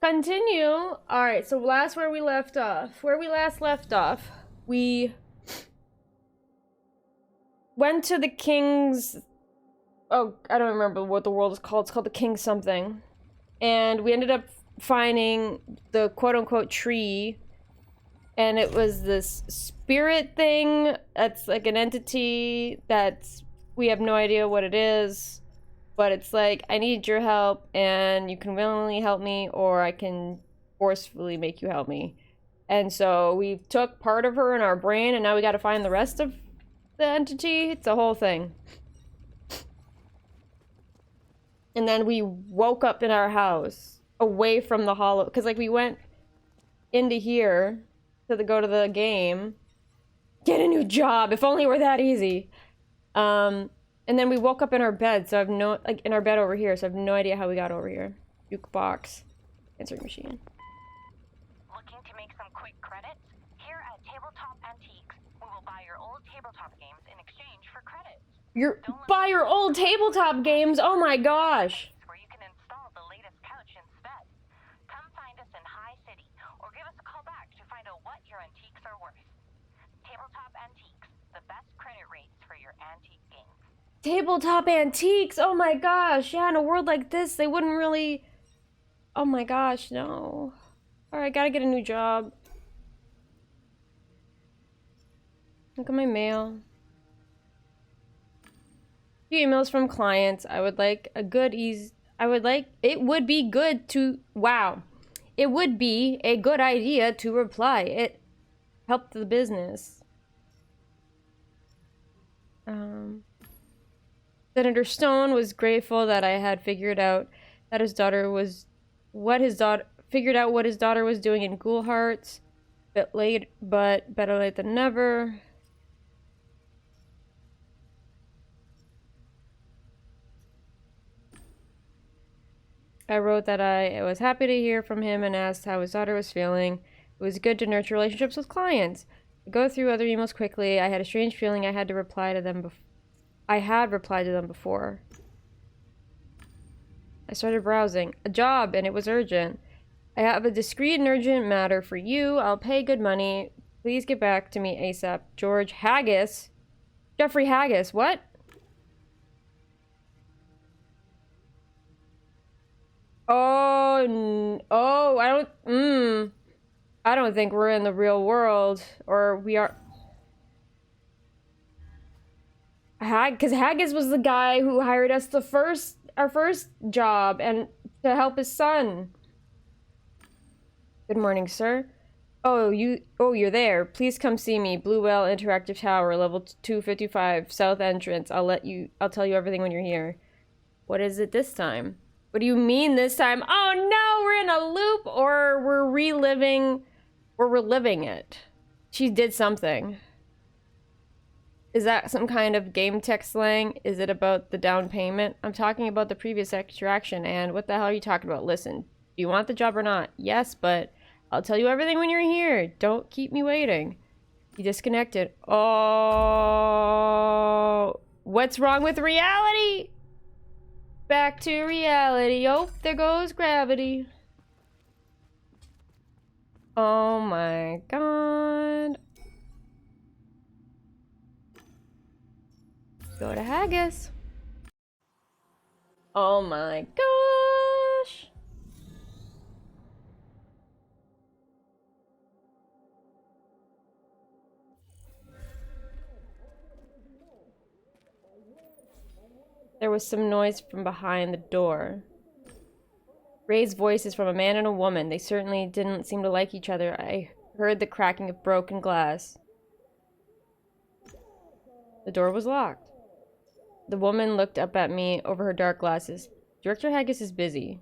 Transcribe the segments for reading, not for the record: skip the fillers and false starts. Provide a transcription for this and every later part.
Continue. All right, so where we last left off, we went to the king's, oh, I don't remember what the world is called. It's called the King's something. And we ended up finding the quote-unquote tree, and it was this spirit thing that's like an entity that's, we have no idea what it is, but it's like, I need your help, and you can willingly help me, or I can forcefully make you help me. And so we took part of her in our brain, and now we gotta find the rest of the entity. It's a whole thing. And then we woke up in our house, away from the hollow, because like we went into here to go to the game, get a new job, if only it were that easy. And then we woke up in our bed, so I have no, like in our bed over here, so I have no idea how we got over here. Jukebox, answering machine. Looking to make some quick credits? Here at Tabletop Antiques, we will buy your old tabletop games in exchange for credits. Buy your old tabletop games? Oh my gosh! Where you can install the latest couch instead. Come find us in High City, or give us a call back to find out what your antiques are worth. Tabletop Antiques, the best credit rates for your antique games. Tabletop Antiques! Oh my gosh! Yeah, in a world like this, they wouldn't really... Oh my gosh, no. Alright, gotta get a new job. Look at my mail. Few emails from clients. I would like a good it would be good to, wow. It would be a good idea to reply. It helped the business. Senator Stone was grateful that I had figured out that what his daughter was doing in Ghoul Hearts. Bit late, but better late than never. I wrote that I was happy to hear from him and asked how his daughter was feeling. It was good to nurture relationships with clients. I go through other emails quickly. I had a strange feeling I had replied to them before. I started browsing. A job, and it was urgent. I have a discreet and urgent matter for you. I'll pay good money. Please get back to me ASAP. George Haggis? Jeffrey Haggis, what? Oh, I don't think we're in the real world, or we are. Because Haggis was the guy who hired us our first job, and to help his son. Good morning, sir. Oh, you're there. Please come see me. Blue Whale Interactive Tower, level 255, south entrance. I'll tell you everything when you're here. What is it this time? What do you mean this time? Oh no, we're in a loop, or we're reliving it. She did something. Is that some kind of Gamedec slang? Is it about the down payment? I'm talking about the previous extraction, and what the hell are you talking about? Listen, do you want the job or not? Yes, but I'll tell you everything when you're here. Don't keep me waiting. You disconnected. Oh, what's wrong with reality? Back to reality. Oh, there goes gravity. Oh my god. Go to Haggis. Oh my gosh. There was some noise from behind the door. Raised voices from a man and a woman. They certainly didn't seem to like each other. I heard the cracking of broken glass. The door was locked. The woman looked up at me over her dark glasses. Director Haggis is busy.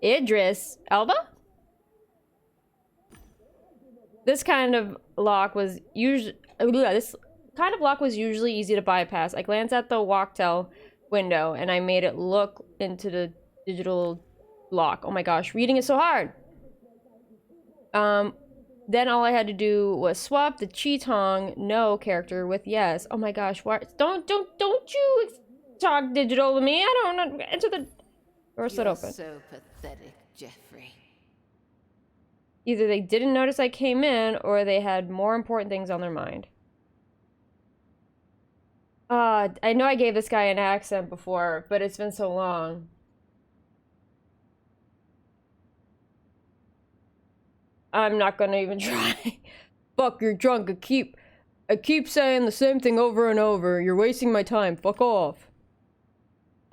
Idris Elba? This kind of lock was usually easy to bypass. I glanced at the Walktel window and I made it look into the digital lock. Oh my gosh, reading is so hard. Then all I had to do was swap the Cheetong no character with yes. Oh my gosh, why don't you talk digital to me? I don't know. Enter the Door slid open. So pathetic, Jeffrey. Either they didn't notice I came in, or they had more important things on their mind. I know I gave this guy an accent before, but it's been so long. I'm not gonna even try. Fuck, you're drunk. I keep saying the same thing over and over. You're wasting my time. Fuck off.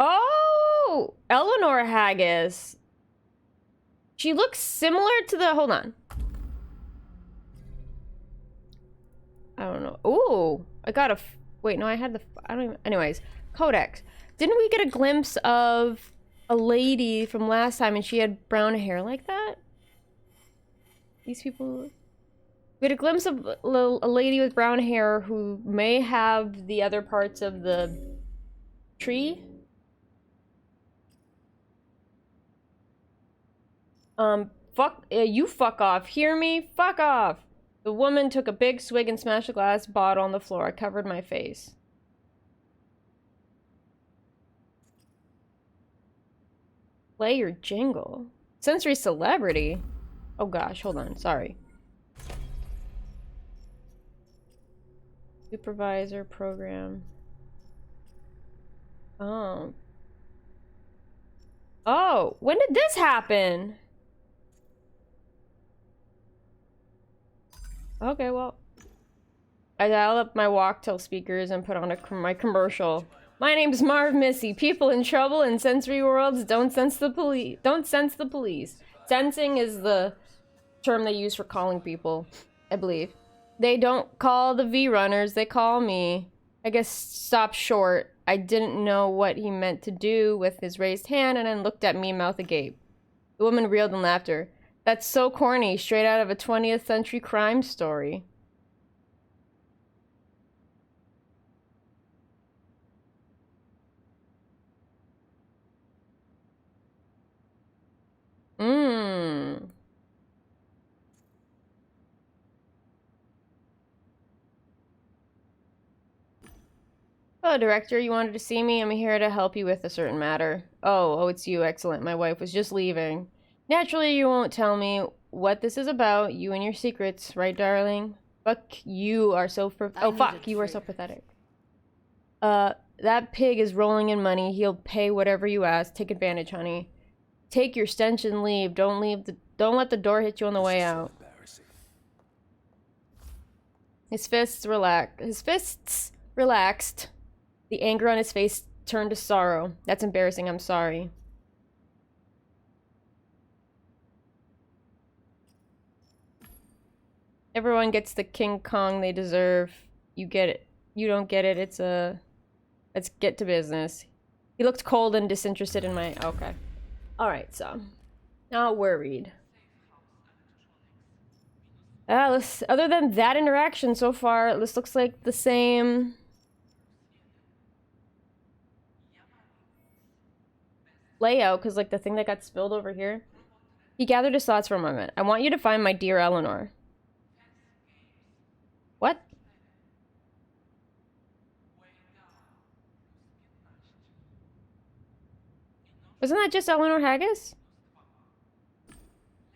Oh! Eleanor Haggis. She looks similar to the... Hold on. I don't know. Ooh! I got a... Wait, no, I had the... I don't even... Anyways. Codex. Didn't we get a glimpse of a lady from last time and she had brown hair like that? These people... We had a glimpse of a lady with brown hair who may have the other parts of the tree. You fuck off. Hear me? Fuck off. The woman took a big swig and smashed a glass bottle on the floor. I covered my face. Play your jingle. Sensory celebrity? Oh gosh, hold on. Sorry. Supervisor program. Oh. Oh, when did this happen? Okay, well. I dialed up my walk-till speakers and put on my commercial. My name's Marv Missy. People in trouble in sensory worlds don't sense the police. Don't sense the police. Sensing is the term they use for calling people, I believe. They don't call the V-runners, they call me. I guess stop short. I didn't know what he meant to do with his raised hand and then looked at me, mouth agape. The woman reeled in laughter. That's so corny, straight out of a 20th century crime story. Mmm. Hello, Director. You wanted to see me? I'm here to help you with a certain matter. Oh, it's you. Excellent. My wife was just leaving. Naturally, you won't tell me what this is about. You and your secrets, right, darling? Fuck, you are so... Oh, fuck. You are so pathetic. That pig is rolling in money. He'll pay whatever you ask. Take advantage, honey. Take your stench and leave. Don't let the door hit you on the way out. His fists relaxed. The anger on his face turned to sorrow. That's embarrassing. I'm sorry. Everyone gets the King Kong they deserve. You get it. You don't get it. Let's get to business. He looked cold and disinterested in my... Okay. Alright, so. Not worried. Other than that interaction so far, this looks like the same... layout, because like the thing that got spilled over here. He gathered his thoughts for a moment. I want you to find my dear Eleanor. What? Wasn't that just Eleanor Haggis?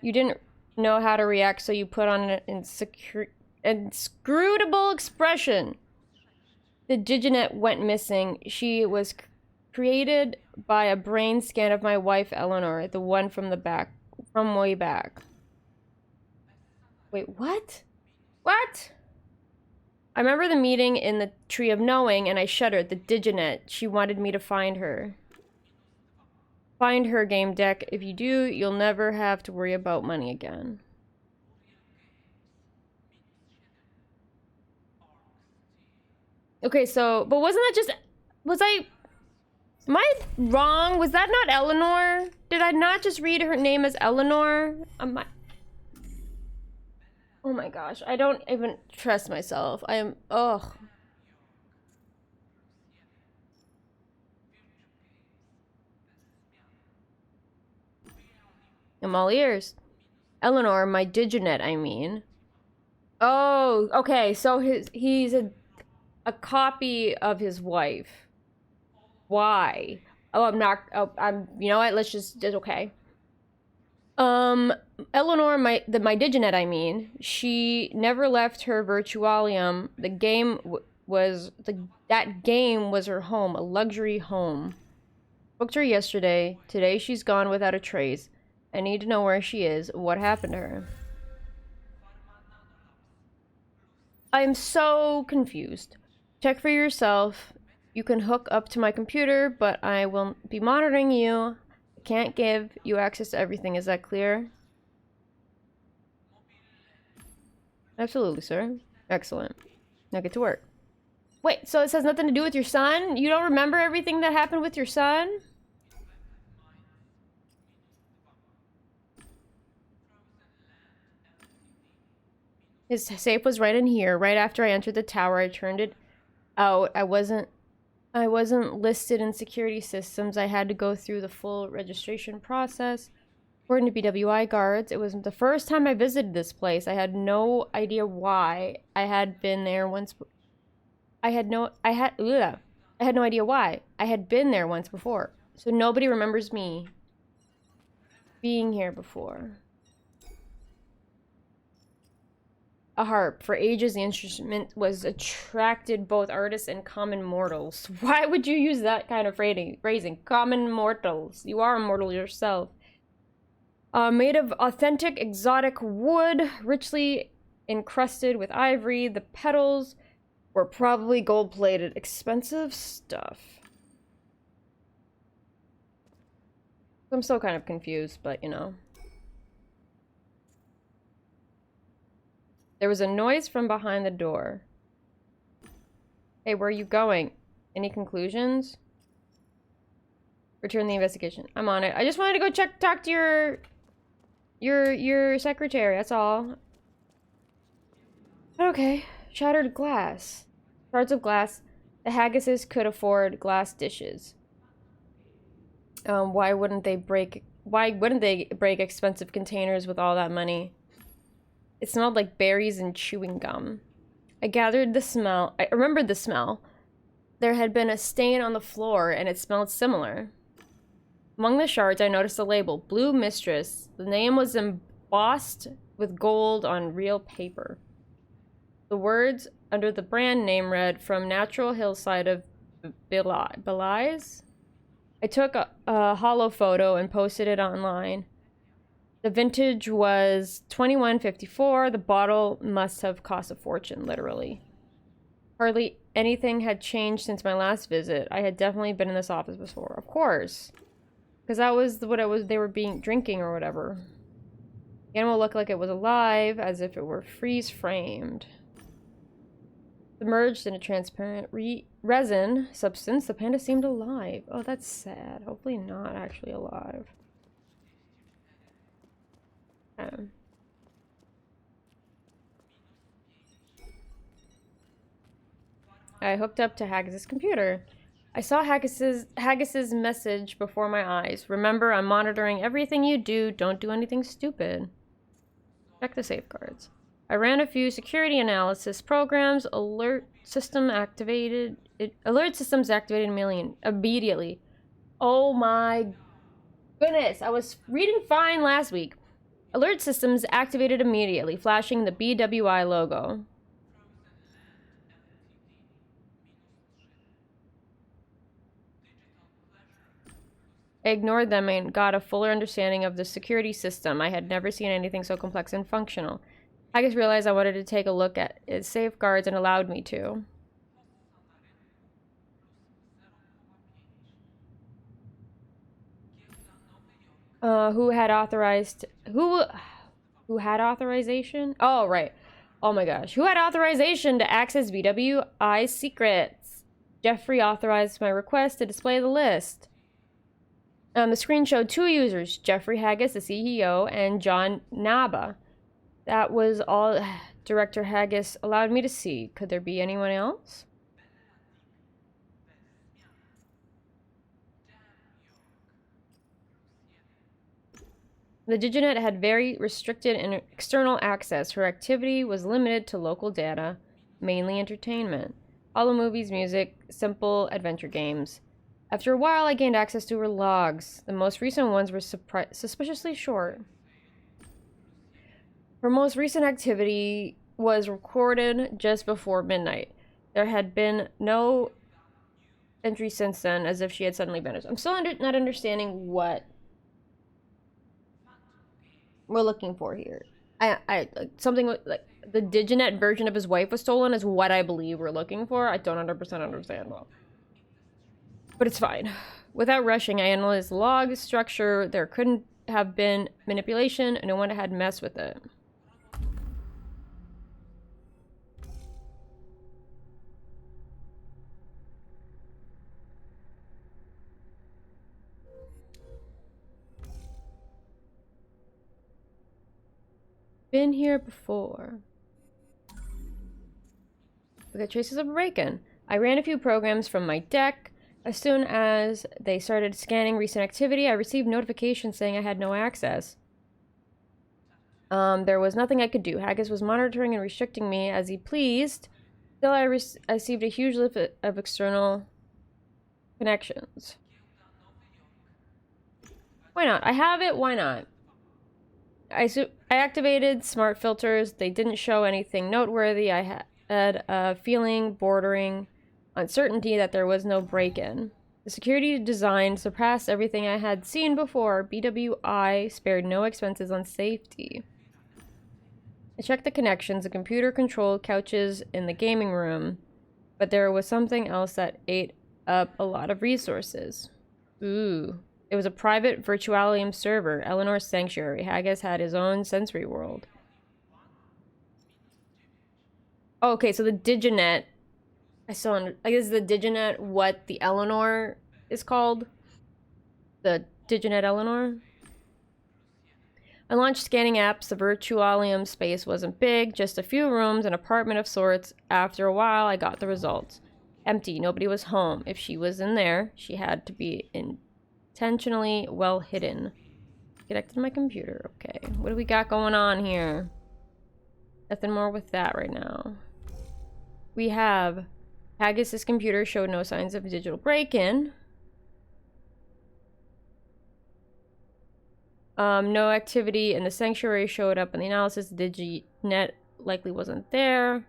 You didn't know how to react, so you put on an inscrutable expression. The diginet went missing. She was created by a brain scan of my wife, Eleanor, the one from way back. Wait, what? What? I remember the meeting in the Tree of Knowing, and I shuddered. The diginet. She wanted me to find her. Find her, Gamedec. If you do, you'll never have to worry about money again. Okay, so, but wasn't that just... Am I wrong? Was that not Eleanor? Did I not just read her name as Eleanor? Oh my gosh, I don't even trust myself. I am... Ugh. I'm all ears. Eleanor, my diginet, I mean. Oh, okay, so he's a copy of his wife. Why? Oh, I'm not. Oh, I'm. You know what? Let's just. It's okay. Eleanor, my Diginet, I mean, she never left her virtualium. The game that game was her home, a luxury home. Booked her yesterday. Today she's gone without a trace. I need to know where she is. What happened to her? I'm so confused. Check for yourself. You can hook up to my computer, but I will be monitoring you. I can't give you access to everything. Is that clear? Absolutely, sir. Excellent. Now get to work. Wait, so this has nothing to do with your son? You don't remember everything that happened with your son? His safe was right in here. Right after I entered the tower, I turned it out. I wasn't listed in security systems. I had to go through the full registration process. According to BWI guards, it was the first time I visited this place. I had no idea why. I had been there once. I had no idea why. I had been there once before. So nobody remembers me being here before. A harp. For ages, the instrument was attracted both artists and common mortals. Why would you use that kind of phrasing? Common mortals. You are a mortal yourself. Made of authentic exotic wood, richly encrusted with ivory. The petals were probably gold-plated. Expensive stuff. I'm still kind of confused, but you know. There was a noise from behind the door. Hey, where are you going? Any conclusions? Return the investigation. I'm on it. I just wanted to go talk to your secretary, that's all. Okay. Shattered glass. Shards of glass. The Haggises could afford glass dishes. Why wouldn't they break expensive containers with all that money? It smelled like berries and chewing gum. I remembered the smell. There had been a stain on the floor, and it smelled similar. Among the shards, I noticed a label, Blue Mistress. The name was embossed with gold on real paper. The words under the brand name read, From Natural Hillside of Belize? I took a hollow photo and posted it online. The vintage was 2154. The bottle must have cost a fortune, literally. Hardly anything had changed since my last visit. I had definitely been in this office before. Of course. Because that was what they were drinking or whatever. The animal looked like it was alive, as if it were freeze-framed. Submerged in a transparent resin substance, the panda seemed alive. Oh, that's sad. Hopefully not actually alive. I hooked up to Haggis's computer. I saw Haggis's message before my eyes. Remember, I'm monitoring everything you do. Don't do anything stupid. Check the safeguards. I ran a few security analysis programs. Alert systems activated immediately. Oh my goodness. I was reading fine last week. Alert systems activated immediately, flashing the BWI logo. I ignored them and got a fuller understanding of the security system. I had never seen anything so complex and functional. I just realized I wanted to take a look at its safeguards and allowed me to. Who had authorization? Oh, right. Oh my gosh. Who had authorization to access BWI secrets? Jeffrey authorized my request to display the list. The screen showed two users, Jeffrey Haggis, the CEO, and John Naba. That was all Director Haggis allowed me to see. Could there be anyone else? The Diginet had very restricted external access. Her activity was limited to local data, mainly entertainment. All the movies, music, simple adventure games. After a while, I gained access to her logs. The most recent ones were suspiciously short. Her most recent activity was recorded just before midnight. There had been no entry since then, as if she had suddenly vanished. I'm still not understanding what we're looking for here. Something like the Diginet version of his wife was stolen is what I believe we're looking for. I don't 100% understand well. But it's fine. Without rushing, I analyzed the log structure. There couldn't have been manipulation. No one had messed with it. Been here before. We got traces of a break-in. I ran a few programs from my deck. As soon as they started scanning recent activity, I received notifications saying I had no access. There was nothing I could do. Haggis was monitoring and restricting me as he pleased. Still, I received a huge list of external connections. Why not? I have it, why not? I activated smart filters. They didn't show anything noteworthy. I had a feeling bordering uncertainty that there was no break-in. The security design surpassed everything I had seen before. BWI spared no expenses on safety. I checked the connections, the computer-controlled couches in the gaming room, but there was something else that ate up a lot of resources. Ooh. It was a private virtualium server, Eleanor's Sanctuary. Haggis had his own sensory world. Oh, okay, so the Diginet. I guess the Diginet what the Eleanor is called? The Diginet Eleanor? I launched scanning apps. The virtualium space wasn't big, just a few rooms, an apartment of sorts. After a while, I got the results. Empty, nobody was home. If she was in there, she had to be intentionally well hidden. Connected to my computer. Okay, what do we got going on here? Nothing more with that right now. We have Haggis's computer showed no signs of a digital break-in. No activity in the sanctuary showed up in the analysis. The Diginet likely wasn't there.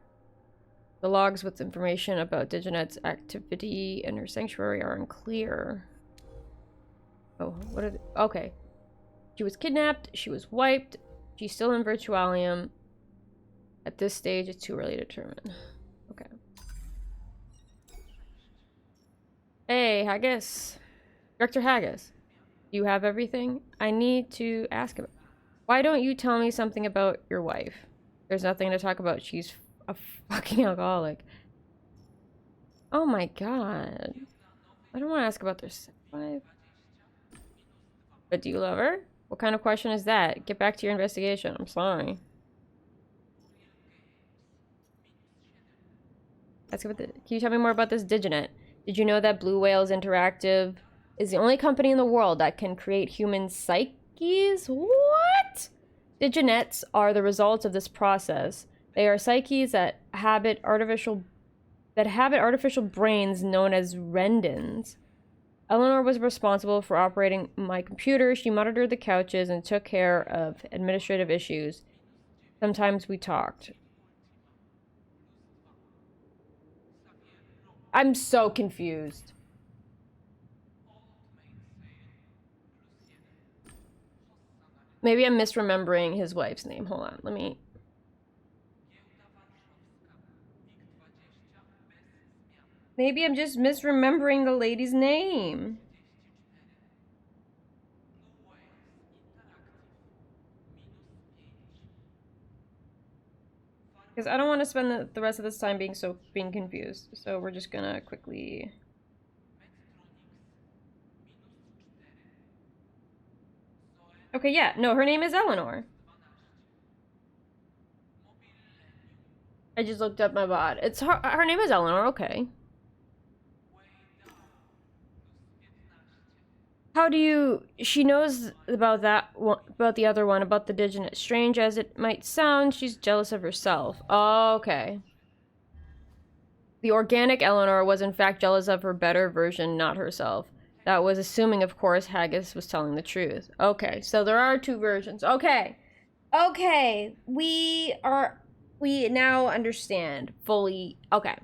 The logs with information about Diginet's activity in her sanctuary are unclear. Oh, what are they? Okay. She was kidnapped. She was wiped. She's still in Virtualium. At this stage, it's too early to determine. Okay. Hey, Haggis. Director Haggis. You have everything? I need to ask about. Why don't you tell me something about your wife? There's nothing to talk about. She's a fucking alcoholic. Oh my god. I don't want to ask about their wife. But do you love her? What kind of question is that? Get back to your investigation. I'm sorry. Ask about can you tell me more about this Diginet? Did you know that Blue Whales Interactive is the only company in the world that can create human psyches? What? Diginets are the results of this process. They are psyches that habit artificial brains known as rendons. Eleanor was responsible for operating my computer. She monitored the couches and took care of administrative issues. Sometimes we talked. I'm so confused. Maybe I'm misremembering his wife's name. Hold on, let me... Maybe I'm just misremembering the lady's name. Because I don't want to spend the rest of this time being confused. So we're just gonna quickly... Okay, yeah. No, her name is Eleanor. I just looked up my bot. It's her name is Eleanor, okay. How do you... She knows about that one, about the other one, about the Diginet. Strange as it might sound, she's jealous of herself. Oh, okay. The organic Eleanor was in fact jealous of her better version, not herself. That was assuming, of course, Haggis was telling the truth. Okay, so there are two versions. Okay. Okay, we now understand fully. Okay.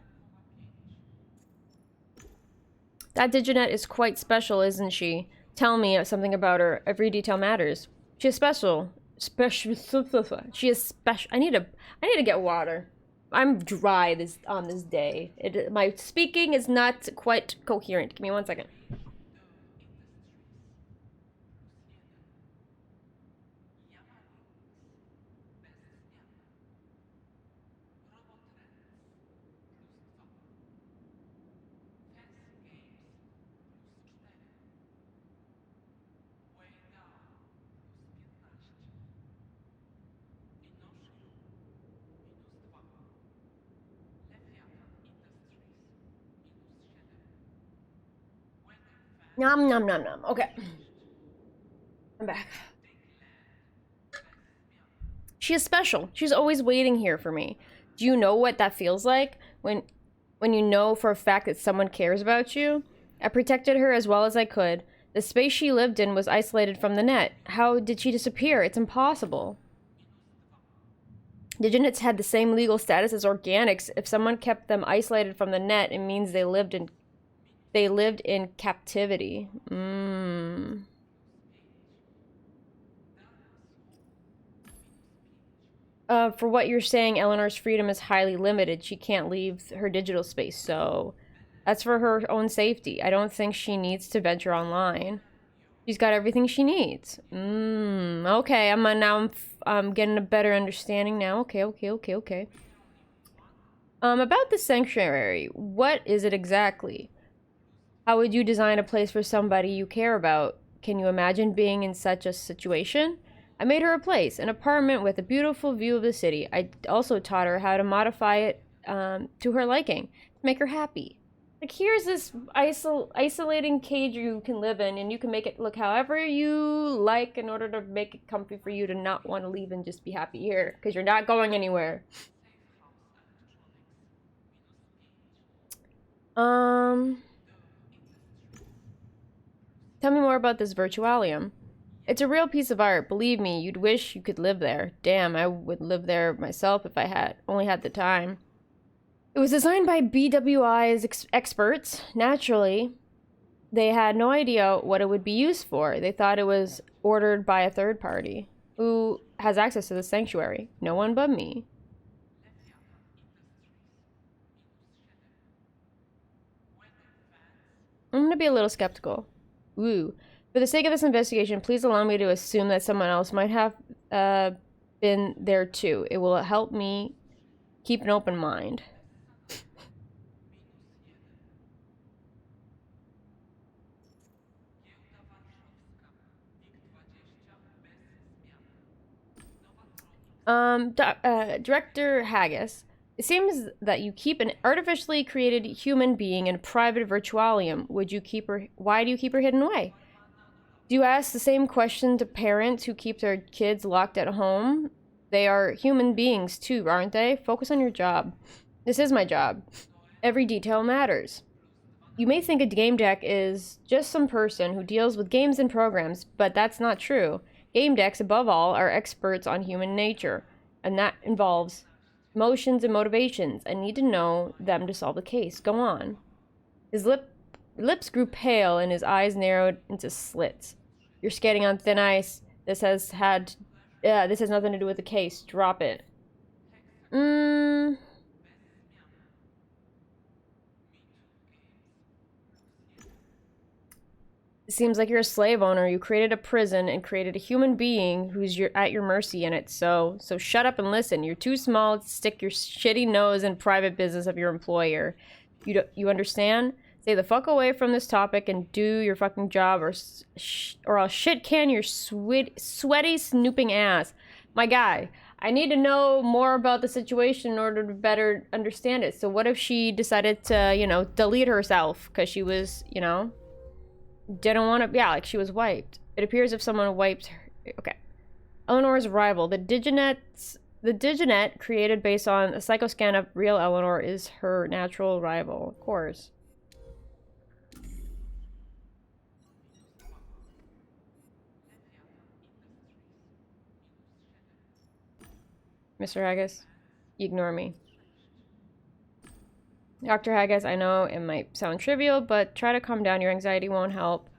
That Diginet is quite special, isn't she? Tell me something about her. Every detail matters. She is special. She is special. I need to get water. I'm dry on this day. My speaking is not quite coherent. Give me 1 second. Nom nom nom nom. Okay. I'm back. She is special. She's always waiting here for me. Do you know what that feels like? When you know for a fact that someone cares about you? I protected her as well as I could. The space she lived in was isolated from the net. How did she disappear? It's impossible. Diginets had the same legal status as organics. If someone kept them isolated from the net, it means they lived in captivity. For what you're saying, Eleanor's freedom is highly limited. She can't leave her digital space, so that's for her own safety. I don't think she needs to venture online. She's got everything she needs. Okay, I'm getting a better understanding now. Okay. About the sanctuary, what is it exactly? How would you design a place for somebody you care about? Can you imagine being in such a situation? I made her a place, an apartment with a beautiful view of the city. I also taught her how to modify it to her liking, to make her happy. Like, here's this isolating cage you can live in, and you can make it look however you like in order to make it comfy for you to not want to leave and just be happy here, because you're not going anywhere. Tell me more about this Virtualium. It's a real piece of art. Believe me, you'd wish you could live there. Damn, I would live there myself if I only had the time. It was designed by BWI's experts. Naturally, they had no idea what it would be used for. They thought it was ordered by a third party. Who has access to the sanctuary? No one but me. I'm gonna be a little skeptical. Ooh. For the sake of this investigation, please allow me to assume that someone else might have been there too. It will help me keep an open mind. Director Haggis, it seems that you keep an artificially created human being in a private virtualium. Why do you keep her hidden away? Do you ask the same question to parents who keep their kids locked at home? They are human beings too, aren't they? Focus on your job. This is my job. Every detail matters. You may think a Gamedec is just some person who deals with games and programs, but that's not true. Gamedecs, above all, are experts on human nature, and that involves emotions and motivations. I need to know them to solve the case. Go on. His lips grew pale and his eyes narrowed into slits. You're skating on thin ice. This has nothing to do with the case. Drop it. It seems like you're a slave owner. You created a prison and created a human being who's at your mercy in it. So shut up and listen. You're too small to stick your shitty nose in private business of your employer. You understand? Stay the fuck away from this topic and do your fucking job, or I'll shit can your sweaty snooping ass. My guy, I need to know more about the situation in order to better understand it. So what if she decided to, delete herself because she was, didn't want to, like she was wiped. It appears if someone wiped her. Okay. Eleanor's rival. The Diginet created based on a psychoscan of real Eleanor is her natural rival, of course. Mr. Haggis, ignore me. Dr. Haggis, I know it might sound trivial, but try to calm down. Your anxiety won't help.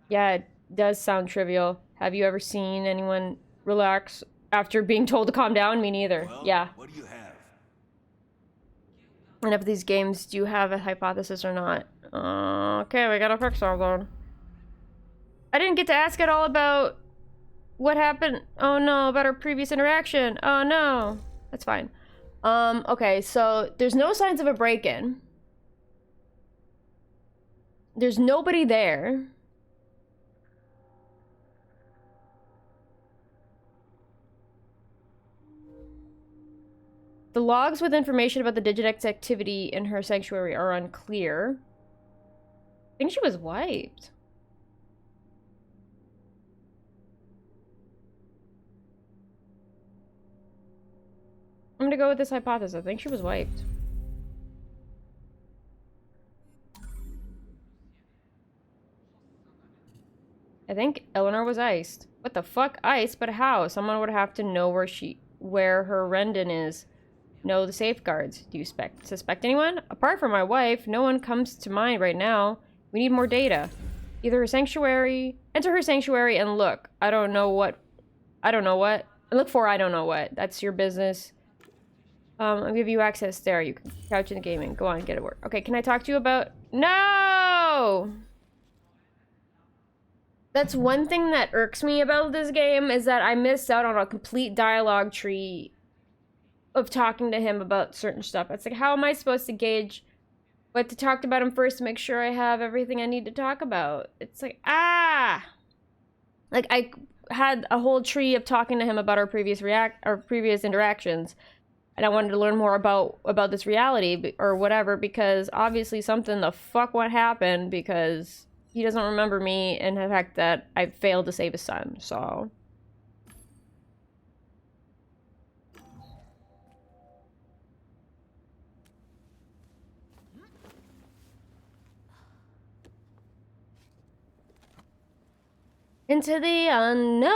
Yeah, it does sound trivial. Have you ever seen anyone relax after being told to calm down? Me neither. Well, Yeah. what do you have? And of these games, do you have a hypothesis or not? Okay, we gotta fix all that. I didn't get to ask it all about what happened. Oh no, about our previous interaction. Oh no. That's fine. Okay, so there's no signs of a break-in. There's nobody there. The logs with information about the Digidect's activity in her sanctuary are unclear. I think she was wiped. I'm gonna go with this hypothesis. I think she was wiped. I think Eleanor was iced. What the fuck? Iced? But how? Someone would have to know where her Rendon is. Know the safeguards. Do you suspect anyone? Apart from my wife, no one comes to mind right now. We need more data. Either her sanctuary. Enter her sanctuary and look. I don't know what. Look for I don't know what. That's your business. I'll give you access there. You can couch in the gaming. Go on, get it work. Okay, can I talk to you about... No! That's one thing that irks me about this game, is that I missed out on a complete dialogue tree of talking to him about certain stuff. It's like, how am I supposed to gauge what to talk about him first to make sure I have everything I need to talk about? It's like, ah! Like, I had a whole tree of talking to him about our previous interactions, and I wanted to learn more about this reality or whatever, because obviously something the fuck what happened, because he doesn't remember me and the fact that I failed to save his son, so... Into the unknown!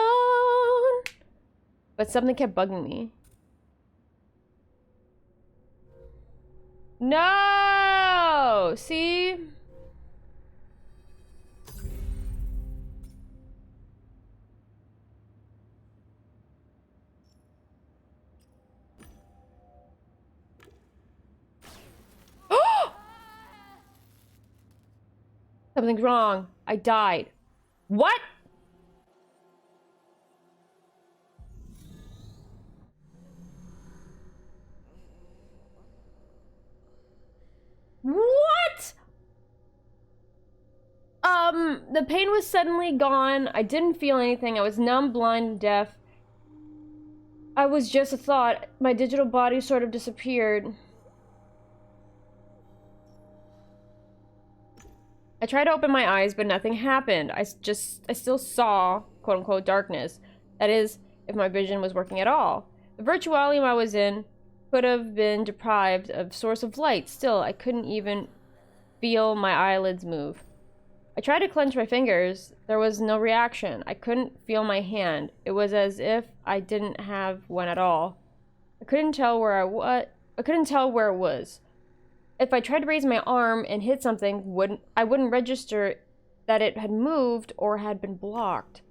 But something kept bugging me. No! See? Something's wrong. I died. What? What? The pain was suddenly gone. I didn't feel anything. I was numb, blind, and deaf. I was just a thought. My digital body sort of disappeared. I tried to open my eyes, but nothing happened. I still saw, quote-unquote, darkness. That is, if my vision was working at all. The virtualium I was in could have been deprived of source of light. Still, I couldn't even feel my eyelids move. I tried to clench my fingers. There was no reaction. I couldn't feel my hand. It was as if I didn't have one at all. I couldn't tell where it was. If I tried to raise my arm and hit something, I wouldn't register that it had moved or had been blocked.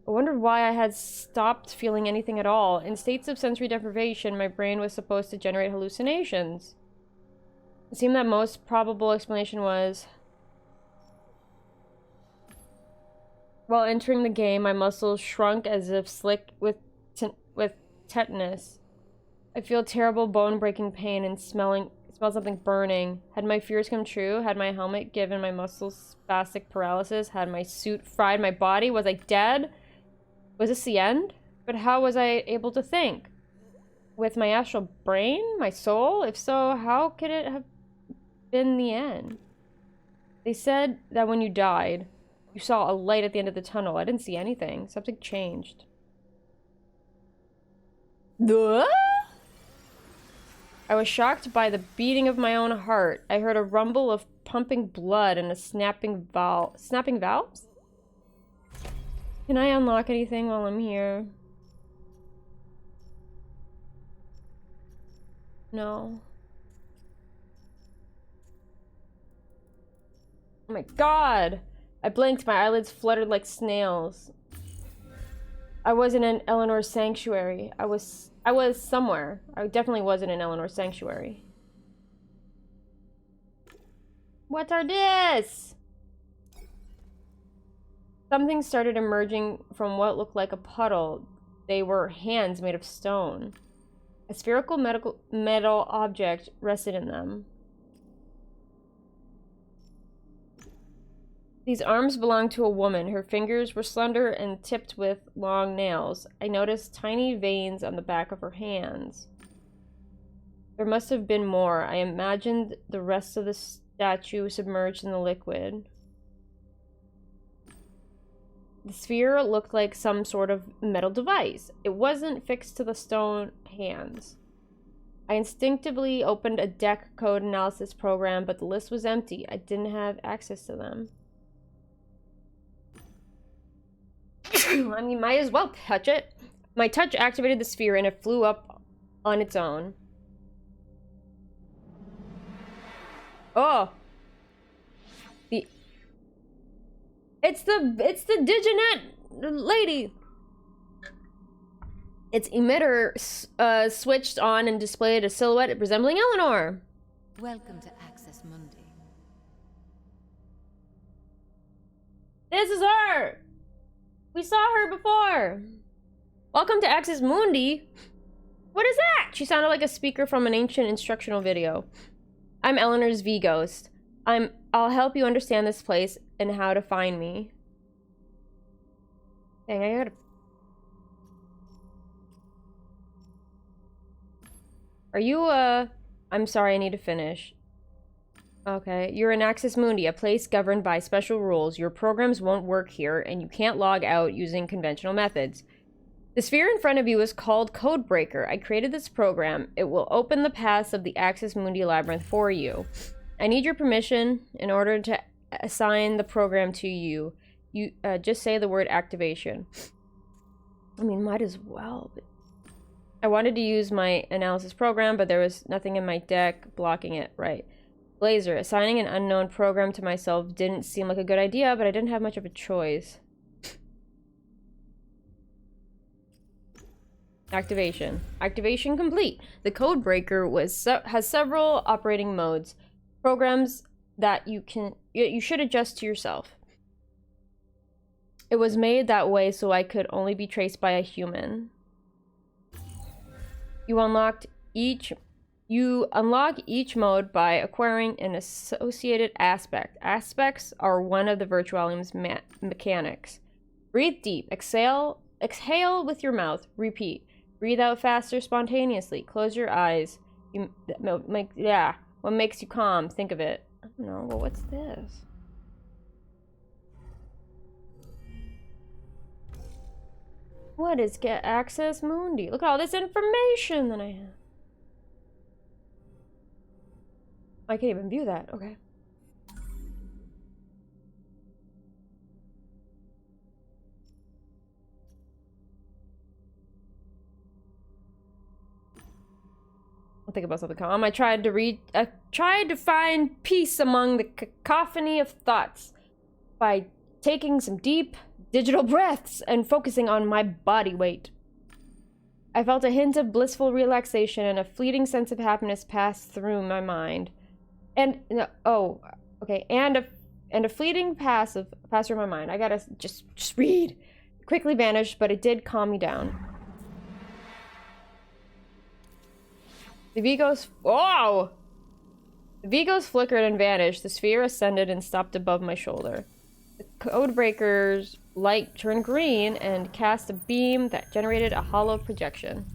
I wondered why I had stopped feeling anything at all. In states of sensory deprivation, my brain was supposed to generate hallucinations. It seemed that most probable explanation was... While entering the game, my muscles shrunk as if slick with tetanus. I feel terrible bone-breaking pain and smell something burning. Had my fears come true? Had my helmet given my muscles spastic paralysis? Had my suit fried my body? Was I dead? Was this the end? But how was I able to think? With my astral brain? My soul? If so, how could it have been the end? They said that when you died, you saw a light at the end of the tunnel. I didn't see anything. Something changed. I was shocked by the beating of my own heart. I heard a rumble of pumping blood and a snapping valves? Can I unlock anything while I'm here? No. Oh my god! I blinked, my eyelids fluttered like snails. I wasn't in Eleanor's sanctuary. I was somewhere. I definitely wasn't in Eleanor's sanctuary. What are this? Something started emerging from what looked like a puddle. They were hands made of stone. A spherical metal object rested in them. These arms belonged to a woman. Her fingers were slender and tipped with long nails. I noticed tiny veins on the back of her hands. There must have been more. I imagined the rest of the statue submerged in the liquid. The sphere looked like some sort of metal device. It wasn't fixed to the stone hands. I instinctively opened a deck code analysis program, but the list was empty. I didn't have access to them. I mean, might as well touch it. My touch activated the sphere and it flew up on its own. Oh. It's the Diginet lady. Its emitter switched on and displayed a silhouette resembling Eleanor. Welcome to Access Mundi. This is her! We saw her before! Welcome to Access Mundi? What is that? She sounded like a speaker from an ancient instructional video. I'm Eleanor's V-Ghost. I'll help you understand this place and how to find me. Dang, I gotta... Are you, I'm sorry, I need to finish. Okay, you're in Access Mundi, a place governed by special rules. Your programs won't work here, and you can't log out using conventional methods. The sphere in front of you is called Codebreaker. I created this program. It will open the paths of the Access Mundi labyrinth for you. I need your permission in order to assign the program to you. You just say the word activation. I mean, might as well. But I wanted to use my analysis program, but there was nothing in my deck blocking it. Right. Blazer, assigning an unknown program to myself didn't seem like a good idea, but I didn't have much of a choice. Activation. Activation complete. The Codebreaker has several operating modes. Programs that you should adjust to yourself. It was made that way so I could only be traced by a human. You unlock each mode by acquiring an associated aspect. Aspects are one of the virtuality's mechanics. Breathe deep. Exhale with your mouth. Repeat. Breathe out faster spontaneously. Close your eyes. What makes you calm? Think of it. I don't know. Well, what's this? What is Get Access Mundi? Look at all this information that I have. I can't even view that. Okay. I'll think about something calm. I tried to find peace among the cacophony of thoughts by taking some deep digital breaths and focusing on my body weight. I felt a hint of blissful relaxation and a fleeting sense of happiness pass through my mind. And a fleeting pass through my mind. I gotta just read. It quickly vanished, but it did calm me down. The V-Ghost flickered and vanished. The sphere ascended and stopped above my shoulder. The Codebreaker's light turned green and cast a beam that generated a hollow projection.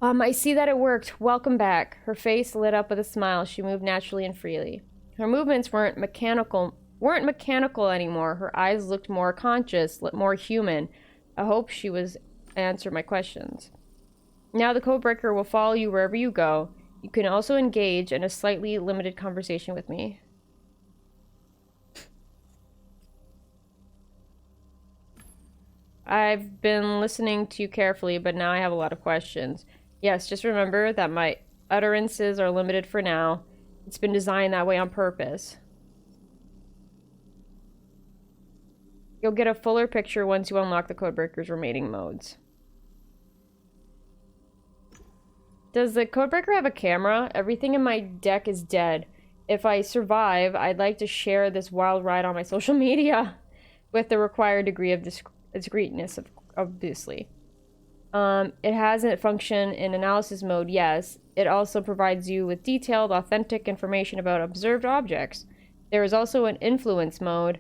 I see that it worked. Welcome back. Her face lit up with a smile. She moved naturally and freely. Her movements weren't mechanical anymore. Her eyes looked more conscious, more human. I hope she was answer my questions. Now the Codebreaker will follow you wherever you go. You can also engage in a slightly limited conversation with me. I've been listening to you carefully, but now I have a lot of questions. Yes, just remember that my utterances are limited for now. It's been designed that way on purpose. You'll get a fuller picture once you unlock the Codebreaker's remaining modes. Does the Codebreaker have a camera? Everything in my deck is dead. If I survive, I'd like to share this wild ride on my social media with the required degree of discreetness, obviously. It has a function in analysis mode, yes. It also provides you with detailed, authentic information about observed objects. There is also an influence mode,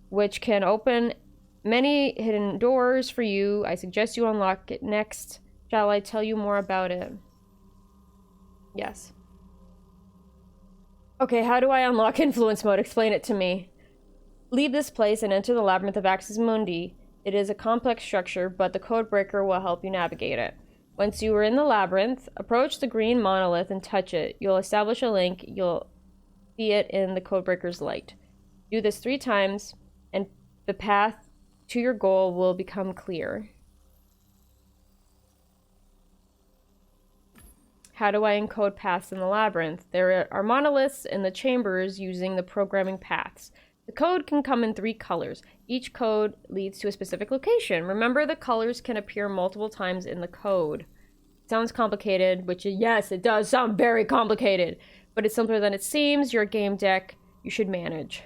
which can open many hidden doors for you. I suggest you unlock it next. Shall I tell you more about it? Yes. Okay, how do I unlock influence mode? Explain it to me. Leave this place and enter the labyrinth of Axis Mundi. It is a complex structure, but the Codebreaker will help you navigate it. Once you are in the labyrinth, approach the green monolith and touch it. You'll establish a link. You'll see it in the Codebreaker's light. Do this 3 times, and the path to your goal will become clear. How do I encode paths in the labyrinth? There are monoliths in the chambers using the programming paths. The code can come in 3 colors. Each code leads to a specific location. Remember, the colors can appear multiple times in the code. It sounds complicated, which, yes, it does sound very complicated, but it's simpler than it seems. Your game deck, you should manage.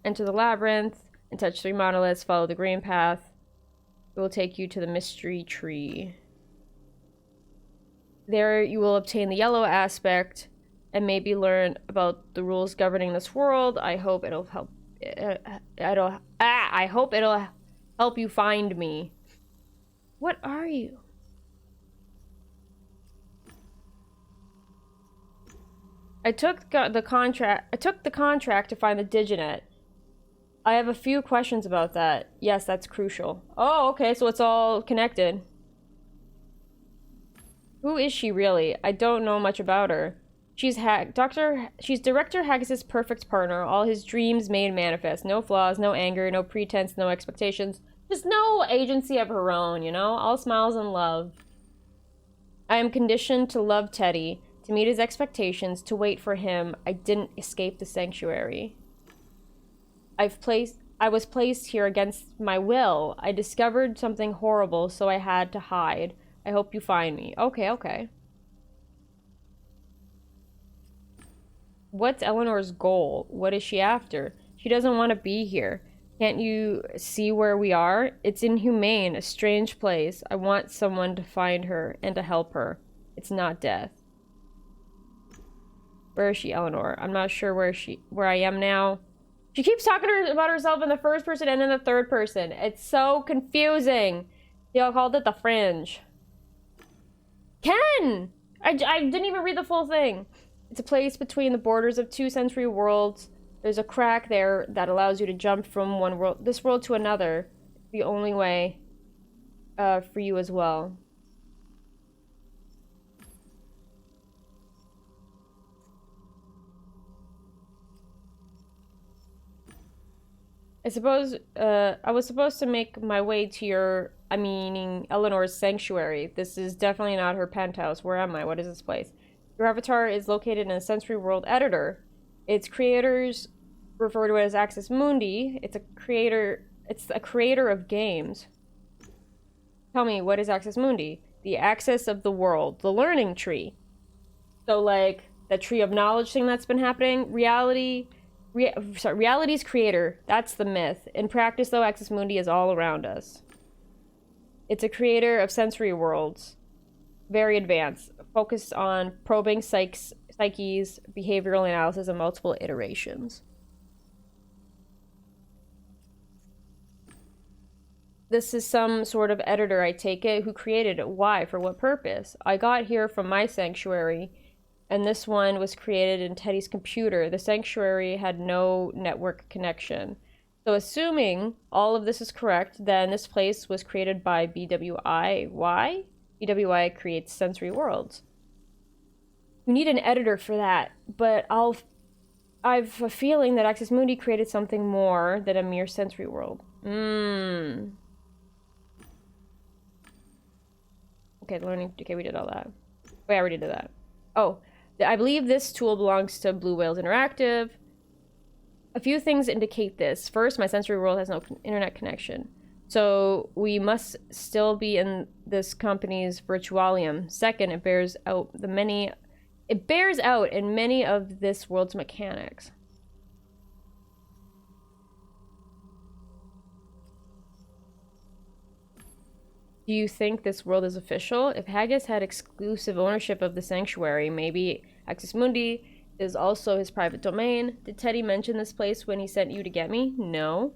Enter the labyrinth and touch 3 monoliths. Follow the green path. It will take you to the mystery tree. There you will obtain the yellow aspect and maybe learn about the rules governing this world. I hope it'll help. I hope it'll help you find me. What are you? I took the contract to find the Diginet. I have a few questions about that. Yes, that's crucial. Oh, okay, so it's all connected. Who is she really? I don't know much about her. She's Director Haggis's perfect partner. All his dreams made manifest. No flaws, no anger, no pretense, no expectations. Just no agency of her own, you know? All smiles and love. I am conditioned to love Teddy, to meet his expectations, to wait for him. I didn't escape the sanctuary. I was placed here against my will. I discovered something horrible, so I had to hide. I hope you find me. Okay, okay. What's Eleanor's goal? What is she after? She doesn't want to be here. Can't you see where we are? It's inhumane, a strange place. I want someone to find her and to help her. It's not death. Where is she, Eleanor? I'm not sure where I am now. She keeps talking about herself in the first person and in the third person. It's so confusing. They all called it the fringe. Ken! I didn't even read the full thing. It's a place between the borders of 2 sensory worlds. There's a crack there that allows you to jump from this world to another. It's the only way for you as well. I was supposed to make my way to meaning Eleanor's sanctuary. This is definitely not her penthouse. Where am I? What is this place? Your avatar is located in a sensory world editor. Its creators refer to it as Axis Mundi. It's a creator of games. Tell me, what is Axis Mundi? The axis of the world, the learning tree. So like the tree of knowledge thing that's been happening, reality's creator, that's the myth. In practice, though, Axis Mundi is all around us. It's a creator of sensory worlds. Very advanced. Focused on probing psyches, behavioral analysis, and multiple iterations. This is some sort of editor, I take it. Who created it? Why? For what purpose? I got here from my sanctuary, and this one was created in Teddy's computer. The sanctuary had no network connection. So assuming all of this is correct, then this place was created by BWI. Why? BWI creates sensory worlds. You need an editor for that, but I've a feeling that Axis Mundi created something more than a mere sensory world. Okay, learning. Okay, we did all that. Wait, I already did that. Oh, I believe this tool belongs to Blue Whales Interactive. A few things indicate this. First, my sensory world has no internet connection. So we must still be in this company's virtualium. Second, it bears out in many of this world's mechanics. Do you think this world is official? If Haggis had exclusive ownership of the sanctuary, maybe Axis Mundi is also his private domain. Did Teddy mention this place when he sent you to get me? No.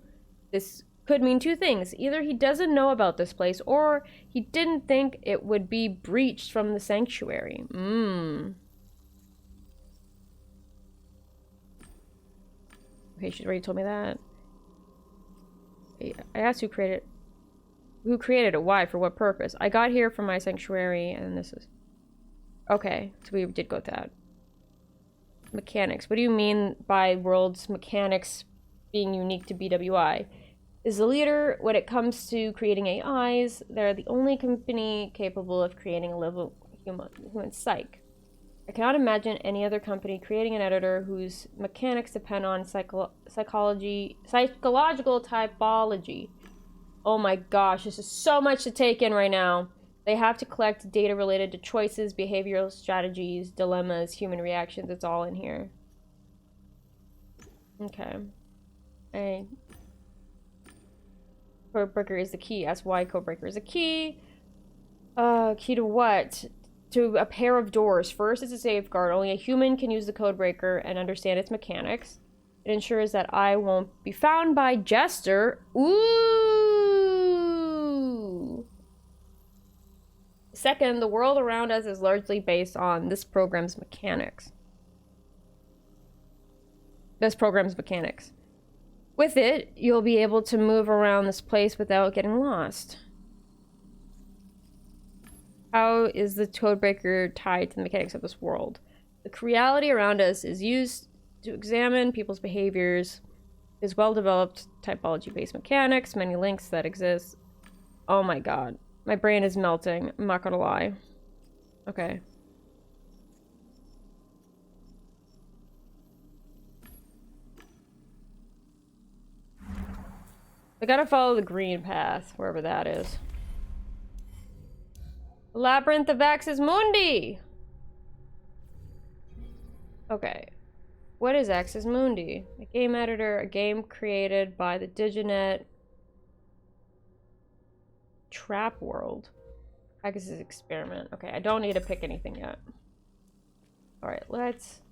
This could mean two things. Either he doesn't know about this place, or he didn't think it would be breached from the sanctuary. Okay, she already told me that. I asked who created it, why, for what purpose. I got here from my sanctuary, and this is... Okay, so we did go with that. Mechanics. What do you mean by world's mechanics being unique to BWI? Is the leader when it comes to creating AIs. They're the only company capable of creating a living human psyche. I cannot imagine any other company creating an editor whose mechanics depend on psychological typology. Oh my gosh, this is so much to take in right now. They have to collect data related to choices, behavioral strategies, dilemmas, human reactions. It's all in here. Okay. Codebreaker is the key. Ask why Codebreaker is a key. Key to what? To a pair of doors. First, it's a safeguard. Only a human can use the Codebreaker and understand its mechanics. It ensures that I won't be found by Jester. Ooh! Second, the world around us is largely based on this program's mechanics. With it, you'll be able to move around this place without getting lost. How is the Codebreaker tied to the mechanics of this world? The reality around us is used to examine people's behaviors. Is well-developed typology-based mechanics, many links that exist. Oh my god. My brain is melting. I'm not gonna lie. Okay. I gotta follow the green path, wherever that is. Labyrinth of Axis Mundi! Okay. What is Axis Mundi? A game editor, a game created by the Diginet Trap World. Axis Experiment. Okay, I don't need to pick anything yet. Alright, let's...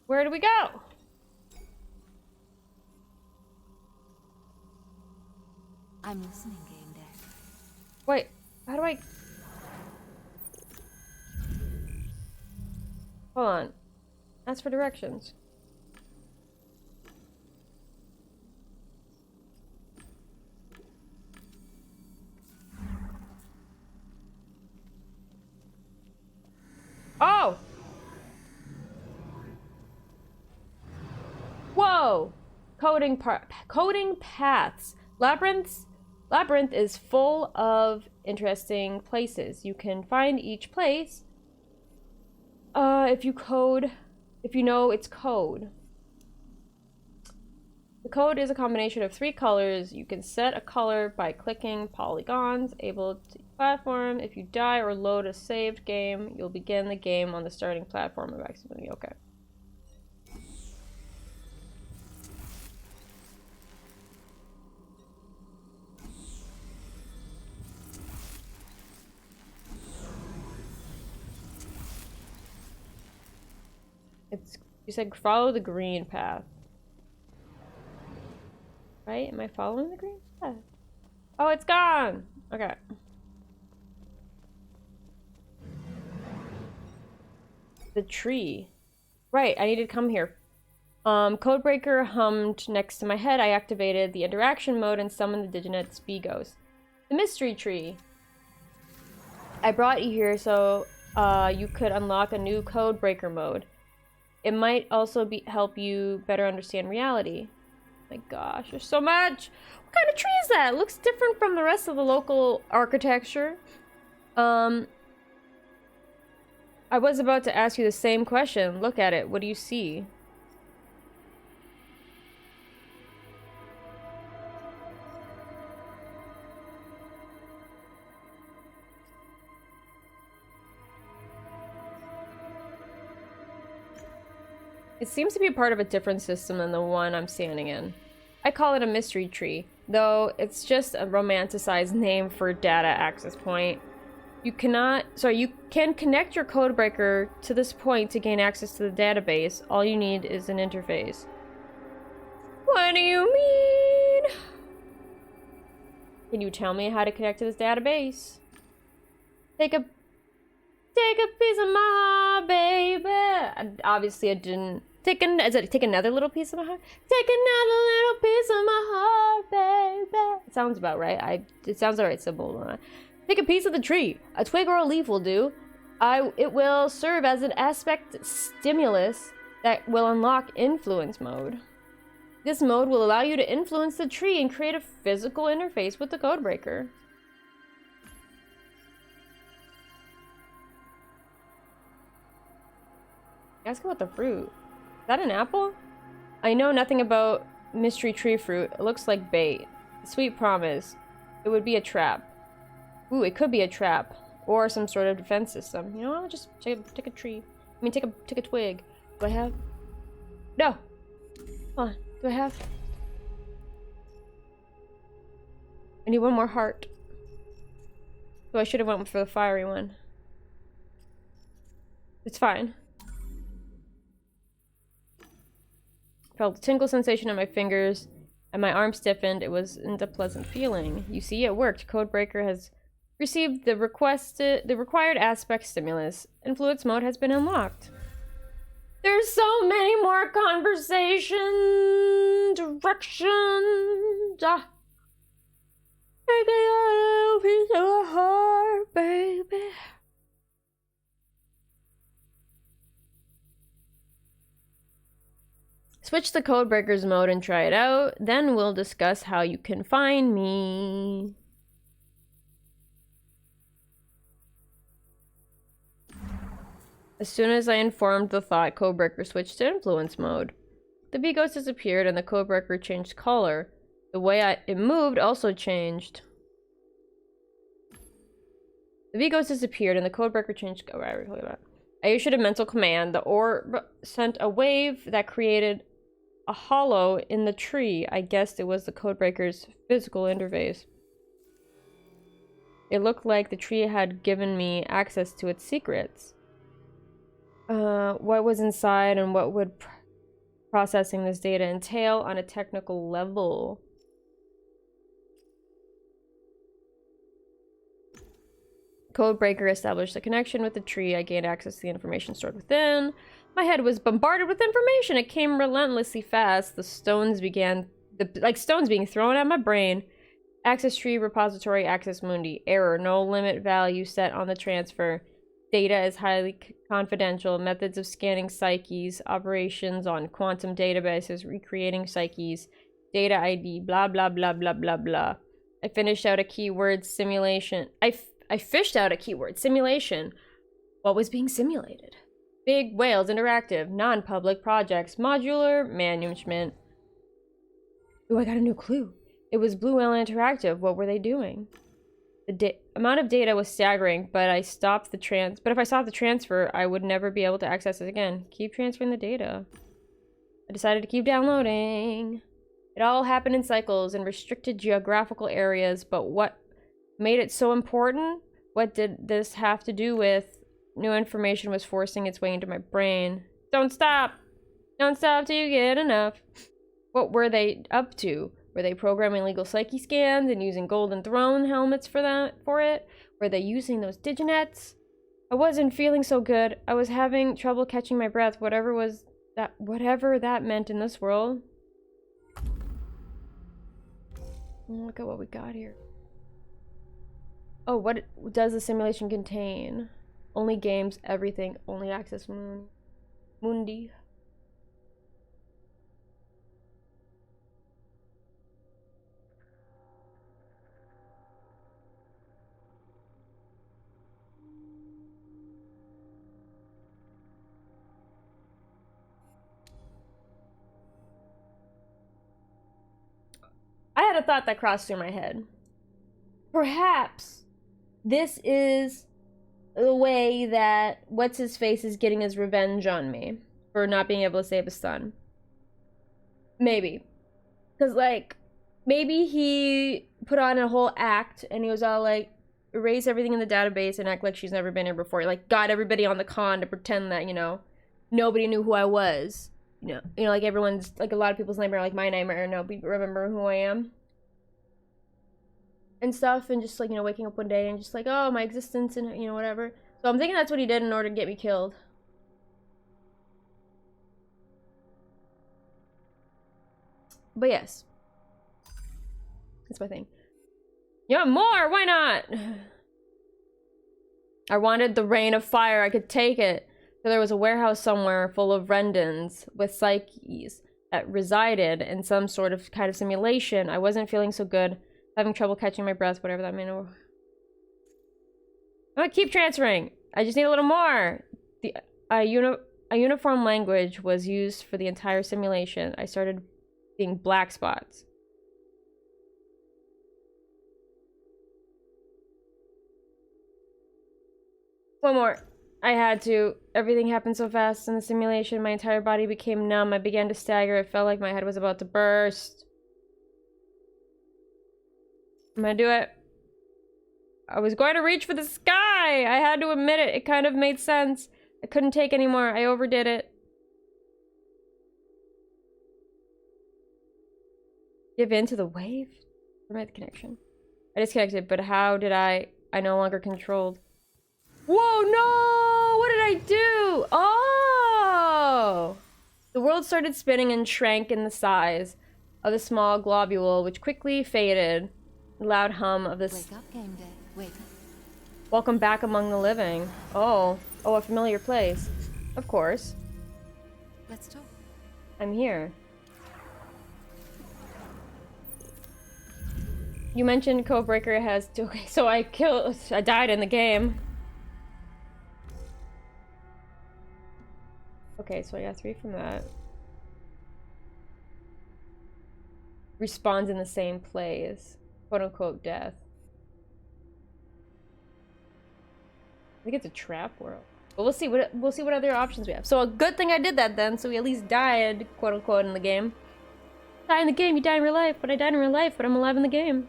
Where do we go? I'm listening, Gamedec. Wait, how do I... Hold on. Ask for directions. Oh! Whoa! Coding paths. Labyrinth is full of interesting places. You can find each place if you know its code. The code is a combination of 3 colors. You can set a color by clicking polygons. Able to platform. If you die or load a saved game, you'll begin the game on the starting platform of accidentally. Okay. You said follow the green path. Right? Am I following the green path? Oh, it's gone! Okay. The tree. Right, I need to come here. Codebreaker hummed next to my head. I activated the interaction mode and summoned the Diginet Speed Ghost. The mystery tree. I brought you here so you could unlock a new Codebreaker mode. It might also help you better understand reality. My gosh, there's so much. What kind of tree is that? It looks different from the rest of the local architecture. I was about to ask you the same question. Look at it. What do you see? It seems to be part of a different system than the one I'm standing in. I call it a mystery tree, though it's just a romanticized name for data access point. You can connect your codebreaker to this point to gain access to the database. All you need is an interface. What do you mean? Can you tell me how to connect to this database? Take a piece of my heart, baby. Obviously, I didn't. Take another little piece of my heart. Take another little piece of my heart, baby. It sounds about right. It sounds alright. Simple. Take a piece of the tree. A twig or a leaf will do. It will serve as an aspect stimulus that will unlock influence mode. This mode will allow you to influence the tree and create a physical interface with the codebreaker. Ask about the fruit. Is that an apple? I know nothing about mystery tree fruit. It looks like bait. Sweet promise. It would be a trap. Ooh, it could be a trap. Or some sort of defense system. You know what? Just take a tree. I mean, take a twig. Do I have? No! Hold on. Do I have? I need one more heart. So I should have went for the fiery one. It's fine. Felt a tingle sensation in my fingers, and my arm stiffened. It wasn't a pleasant feeling. You see, it worked. Codebreaker has received the required aspect stimulus. Influence mode has been unlocked. There's so many more conversation directions. Take a little piece of a heart, baby. Switch the codebreaker's mode and try it out. Then we'll discuss how you can find me. As soon as I informed the thought, codebreaker switched to influence mode. The bee ghost disappeared and the codebreaker changed color. The way it moved also changed. The bee ghost disappeared and the codebreaker changed. Oh, right, I issued a mental command. The orb sent a wave that created a hollow in the tree. I guessed it was the codebreaker's physical interface. It looked like the tree had given me access to its secrets. What was inside and what would processing this data entail on a technical level? Codebreaker established a connection with the tree. I gained access to the information stored within. My head was bombarded with information. It came relentlessly fast. The stones began, like stones being thrown at my brain. Access tree repository access mundi. Error. No limit value set on the transfer. Data is highly confidential. Methods of scanning psyches. Operations on quantum databases. Recreating psyches. Data ID. Blah, blah, blah, blah, blah, blah. I finished out a keyword simulation. I fished out a keyword simulation. What was being simulated? Big Whales Interactive, non-public projects, modular management. Ooh, I got a new clue. It was Blue Whale Interactive. What were they doing? The amount of data was staggering, but if I stopped the transfer, I would never be able to access it again. Keep transferring the data. I decided to keep downloading. It all happened in cycles in restricted geographical areas, but what made it so important? What did this have to do with? New information was forcing its way into my brain. Don't stop! Don't stop till you get enough. What were they up to? Were they programming illegal psyche scans and using golden throne helmets for it? Were they using those diginets? I wasn't feeling so good. I was having trouble catching my breath, whatever that meant in this world. Look at what we got here. Oh, what does the simulation contain? Only games, everything, only access mundi. I had a thought that crossed through my head. Perhaps this is the way that What's-His-Face is getting his revenge on me for not being able to save his son. Maybe. Because, like, maybe he put on a whole act and he was all like, erase everything in the database and act like she's never been here before. Like, got everybody on the con to pretend that, you know, nobody knew who I was. You know, like everyone's, like a lot of people's nightmare, like my nightmare, nobody remember who I am. And stuff, and just like, you know, waking up one day and just like, oh, my existence and, you know, whatever. So I'm thinking that's what he did in order to get me killed. But yes. That's my thing. You want more? Why not? I wanted the rain of fire. I could take it. So there was a warehouse somewhere full of Rendons with psyches that resided in some sort of kind of simulation. I wasn't feeling so good. Having trouble catching my breath, whatever that meant. I'm gonna keep transferring. I just need a little more. A uniform language was used for the entire simulation. I started seeing black spots. One more. I had to. Everything happened so fast in the simulation. My entire body became numb. I began to stagger. It felt like my head was about to burst. I'm gonna do it. I was going to reach for the sky! I had to admit it. It kind of made sense. I couldn't take anymore. I overdid it. Give in to the wave? Permit the connection. I disconnected, but how did I no longer controlled. Whoa, no! What did I do? Oh! The world started spinning and shrank in the size of the small globule, which quickly faded. The loud hum of this. Wake up, Gamedec. Wake up. Welcome back among the living. Oh, a familiar place. Of course. Let's talk. I'm here. You mentioned Codebreaker has to. Okay, so I died in the game. Okay, so I got 3 from that. Respawns in the same place. Quote unquote death. I think it's a trap world. But we'll see what other options we have. So a good thing I did that then, so we at least died, quote unquote, in the game. Die in the game, you die in real life, but I died in real life, but I'm alive in the game.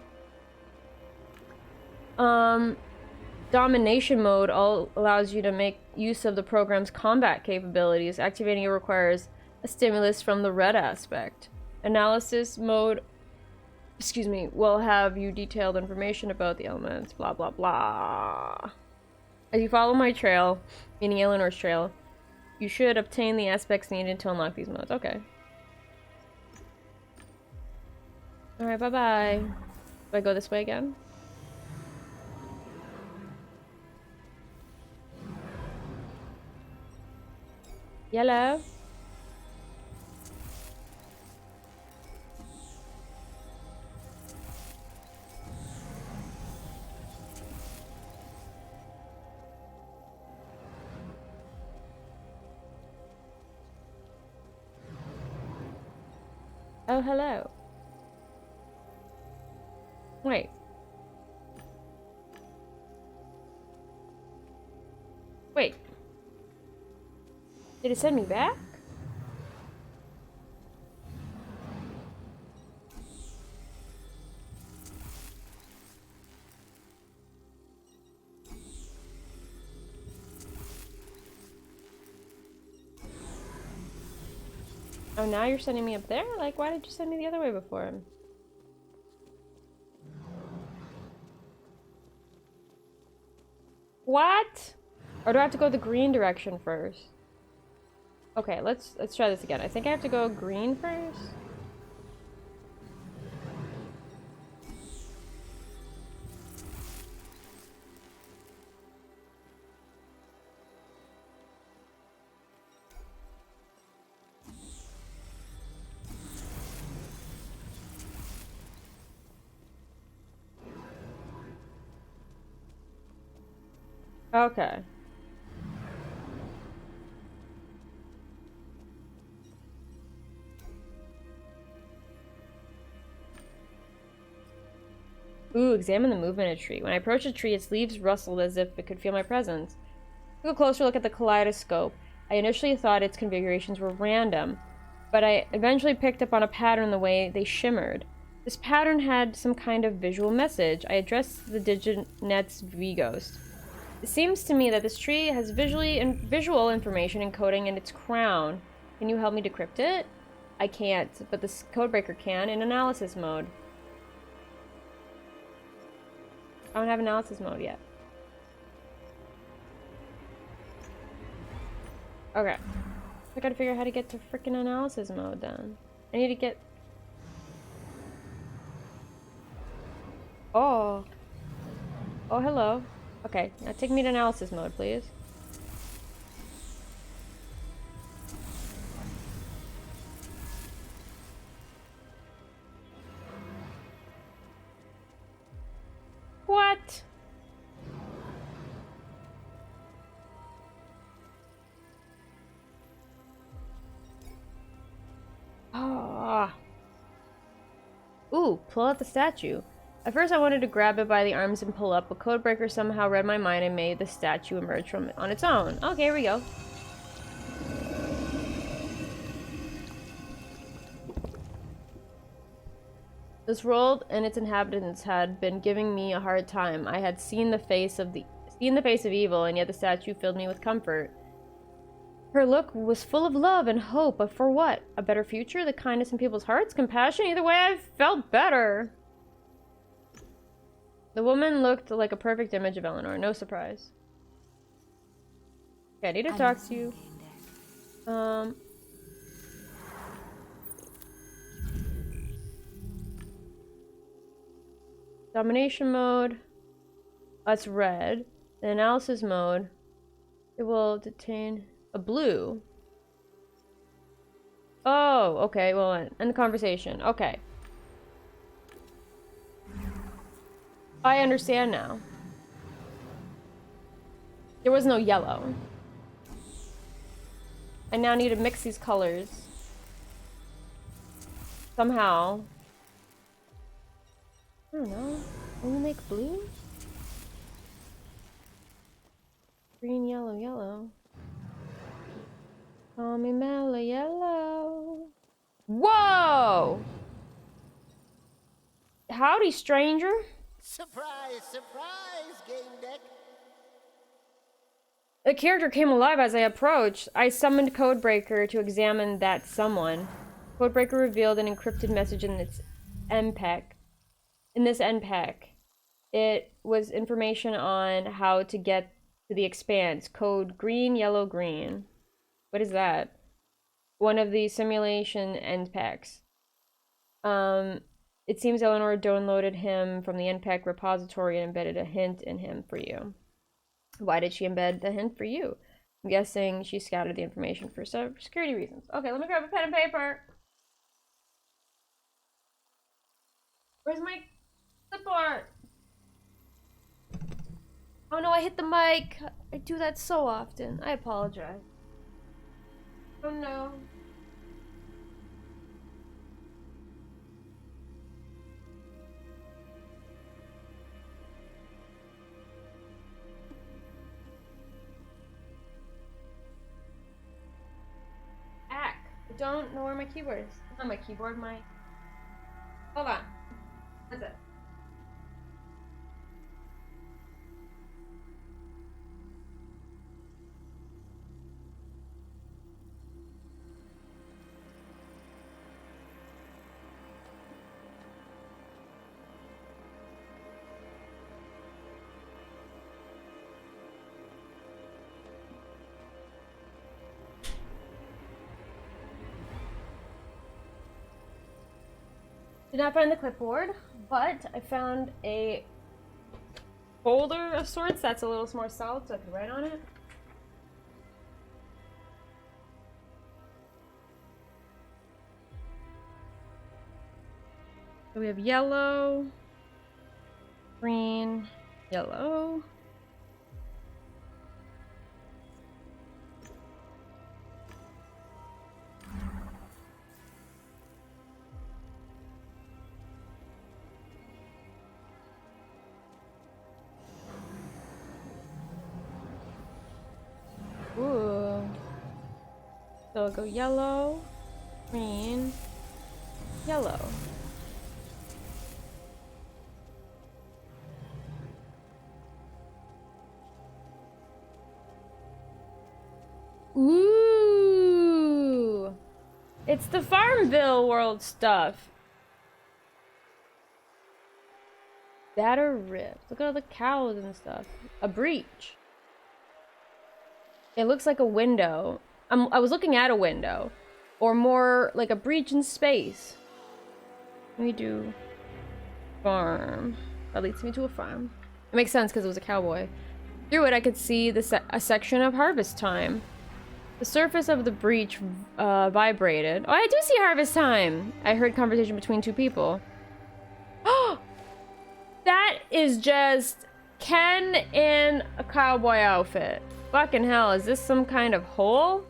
Domination mode allows you to make use of the program's combat capabilities. Activating it requires a stimulus from the red aspect. Analysis mode, will have you detailed information about the elements, blah blah blah. As you follow my trail, meaning Eleanor's trail, you should obtain the aspects needed to unlock these modes. Okay. Alright, bye-bye. Do I go this way again? Yellow. Oh, hello. Wait. Wait. Did it send me back? Oh, now you're sending me up there? Like, why did you send me the other way before? What? Or do I have to go the green direction first? Okay, let's try this again. I think I have to go green first. Okay. Ooh, examine the movement of a tree. When I approached a tree, its leaves rustled as if it could feel my presence. Took a closer look at the kaleidoscope. I initially thought its configurations were random, but I eventually picked up on a pattern in the way they shimmered. This pattern had some kind of visual message. I addressed the DigiNet's V-Ghost. It seems to me that this tree has visual information encoding in its crown. Can you help me decrypt it? I can't, but this codebreaker can in analysis mode. I don't have analysis mode yet. Okay. I gotta figure out how to get to freaking analysis mode then. I need to get... Oh. Oh, hello. Okay, now take me to analysis mode, please. What? Ah. Ooh, pull out the statue. At first I wanted to grab it by the arms and pull up, but Codebreaker somehow read my mind and made the statue emerge from on its own. Okay, here we go. This world and its inhabitants had been giving me a hard time. I had seen the face of evil, and yet the statue filled me with comfort. Her look was full of love and hope, but for what? A better future? The kindness in people's hearts? Compassion? Either way, I felt better. The woman looked like a perfect image of Eleanor. No surprise. Okay, I need to talk to you. Domination mode. That's red. The analysis mode. It will detain a blue. Oh, okay. Well, end the conversation. Okay. I understand now. There was no yellow. I now need to mix these colors. Somehow. I don't know. Can we make blue? Green, yellow, yellow. Call me mellow yellow. Whoa! Howdy, stranger. Surprise, surprise, Gamedec. The character came alive as I approached. I summoned Codebreaker to examine that someone. Codebreaker revealed an encrypted message in this NPEC. It was information on how to get to the Expanse. Code green, yellow, green. What is that? One of the simulation NPECs. It seems Eleanor downloaded him from the NPEC repository and embedded a hint in him for you. Why did she embed the hint for you? I'm guessing she scouted the information for security reasons. Okay, let me grab a pen and paper. Where's my clipboard? Oh no, I hit the mic. I do that so often. I apologize. Oh no. I don't know where my keyboard is. Not my keyboard, my... Hold on. That's it. Did not find the clipboard, but I found a folder of sorts that's a little more solid so I can write on it. So we have yellow, green, yellow. So I'll go yellow, green, yellow. Ooh! It's the Farmville world stuff. Batter ripped. Look at all the cows and stuff. A breach. It looks like a window. I was looking at a window. Or more like a breach in space. Let me do farm. That leads me to a farm. It makes sense because it was a cowboy. Through it, I could see a section of harvest time. The surface of the breach vibrated. Oh, I do see harvest time! I heard conversation between two people. Oh! That is just Ken in a cowboy outfit. Fucking hell, is this some kind of hole?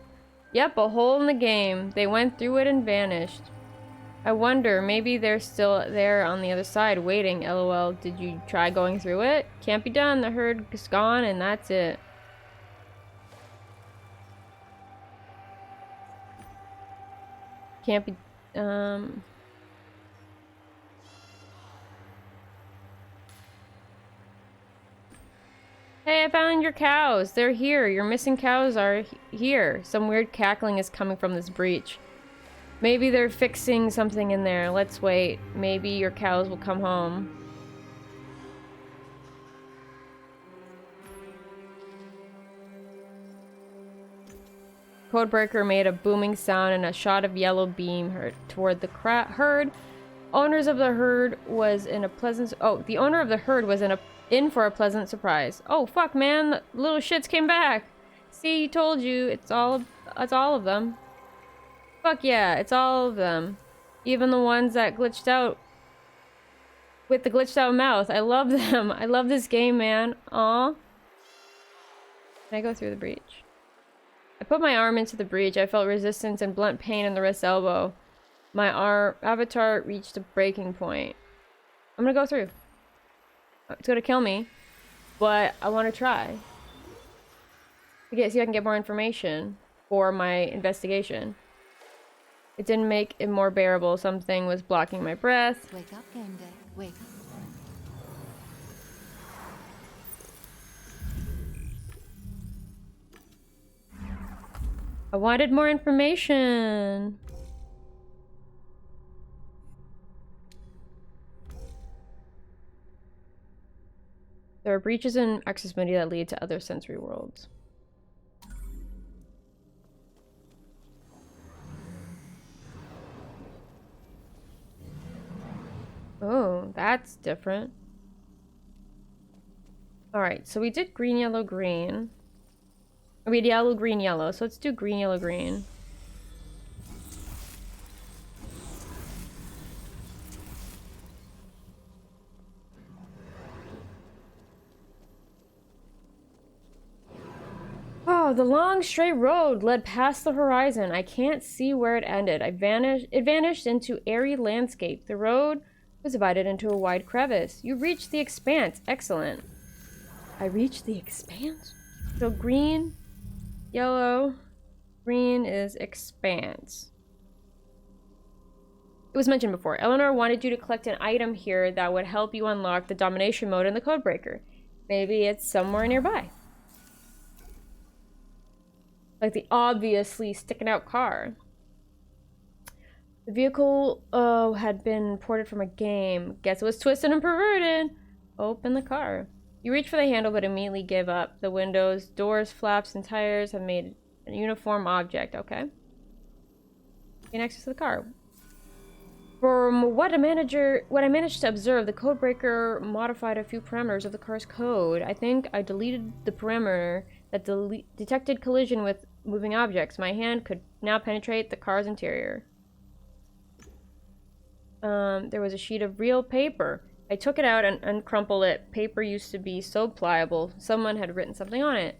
Yep, a hole in the game. They went through it and vanished. I wonder, maybe they're still there on the other side waiting. LOL, did you try going through it? Can't be done, the herd is gone and that's it. Can't be, Hey, I found your cows. They're here. Your missing cows are here. Some weird cackling is coming from this breach. Maybe they're fixing something in there. Let's wait. Maybe your cows will come home. Codebreaker made a booming sound and a shot of yellow beam toward the herd. Owners of the herd was in a pleasant... Oh, the owner of the herd was in for a pleasant surprise. Oh, fuck, man. The little shits came back. See, told you. It's all of them. Fuck yeah, it's all of them. Even the ones that glitched out with the glitched out mouth. I love them. I love this game, man. Aw. Can I go through the breach? I put my arm into the breach. I felt resistance and blunt pain in the wrist elbow. My avatar reached a breaking point. I'm gonna go through. It's gonna kill me, but I want to try. See if I can get more information for my investigation. It didn't make it more bearable. Something was blocking my breath. Wake up, Gamedec. Wake up. I wanted more information. There are breaches in accessibility that lead to other sensory worlds. Oh, that's different. Alright, so we did green, yellow, green. We had yellow, green, yellow. So let's do green, yellow, green. Oh, the long straight road led past the horizon. I can't see where it ended. It vanished into airy landscape. The road was divided into a wide crevice. You reached the expanse. Excellent. I reached the expanse? So green, yellow, green is expanse. It was mentioned before. Eleanor wanted you to collect an item here that would help you unlock the domination mode in the codebreaker. Maybe it's somewhere nearby. Like the obviously sticking out car. The vehicle had been ported from a game. Guess it was twisted and perverted. Open the car. You reach for the handle but immediately give up. The windows, doors, flaps, and tires have made a uniform object. Okay. Gain access to the car. From what I managed to observe, the codebreaker modified a few parameters of the car's code. I think I deleted the parameter that detected collision with moving objects. My hand could now penetrate the car's interior. There was a sheet of real paper. I took it out and uncrumpled it. Paper used to be so pliable. Someone had written something on it.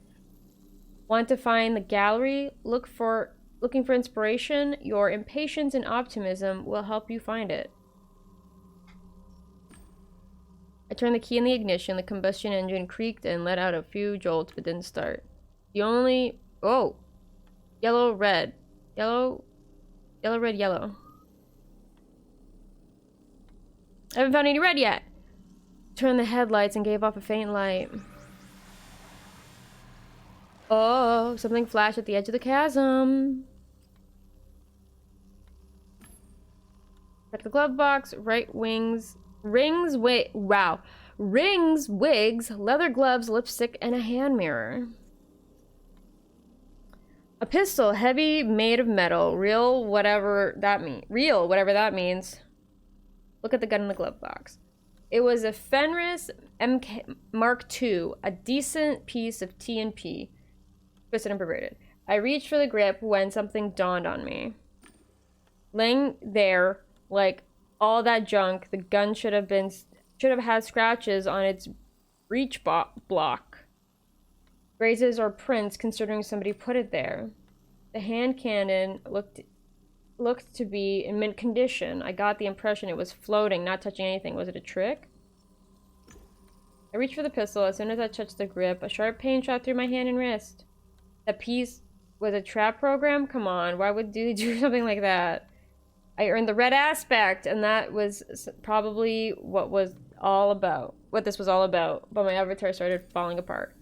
Want to find the gallery? Looking for inspiration? Your impatience and optimism will help you find it. I turned the key in the ignition. The combustion engine creaked and let out a few jolts but didn't start. Oh! Yellow, red. Yellow, yellow, red, yellow. I haven't found any red yet. Turned the headlights and gave off a faint light. Oh, something flashed at the edge of the chasm. Check the glove box, right wings, rings, wow. Rings, wigs, leather gloves, lipstick, and a hand mirror. A pistol, heavy, made of metal, real, whatever that means. Look at the gun in the glove box. It was a Fenris MK Mark II, a decent piece of TNP. Twisted and perverted. I reached for the grip when something dawned on me. Laying there, like all that junk, the gun should have had scratches on its breech block. Grazes or prints, considering somebody put it there. The hand cannon looked to be in mint condition. I got the impression it was floating, not touching anything. Was it a trick? I reached for the pistol. As soon as I touched the grip, a sharp pain shot through my hand and wrist. That piece was a trap program? Come on, why would you do something like that? I earned the red aspect, and that was probably what this was all about. But my avatar started falling apart.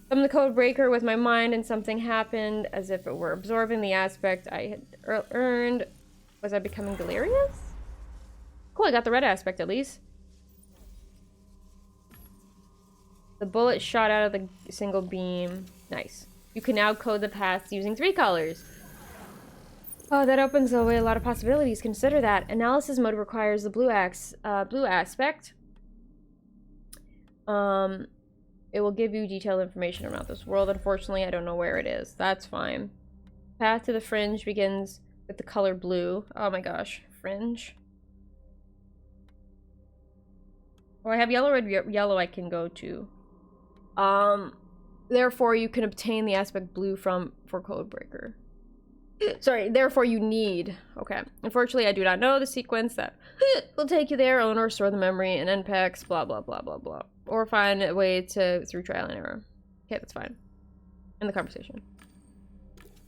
From the code breaker with my mind, and something happened as if it were absorbing the aspect I had earned. Was I becoming delirious? Cool, I got the red aspect at least. The bullet shot out of the single beam. Nice. You can now code the paths using 3 colors. Oh, that opens away a lot of possibilities. Consider that. Analysis mode requires the blue aspect. It will give you detailed information about this world. Unfortunately, I don't know where it is. That's fine. Path to the fringe begins with the color blue. Oh my gosh, fringe. Oh, I have yellow, red, yellow I can go to. Therefore, you can obtain the aspect blue for Codebreaker. Sorry, therefore you need. Okay. Unfortunately, I do not know the sequence that will take you there. Own or store the memory and NPEX, blah, blah, blah, blah, blah. Or find a way through trial and error. Okay, that's fine. In the conversation.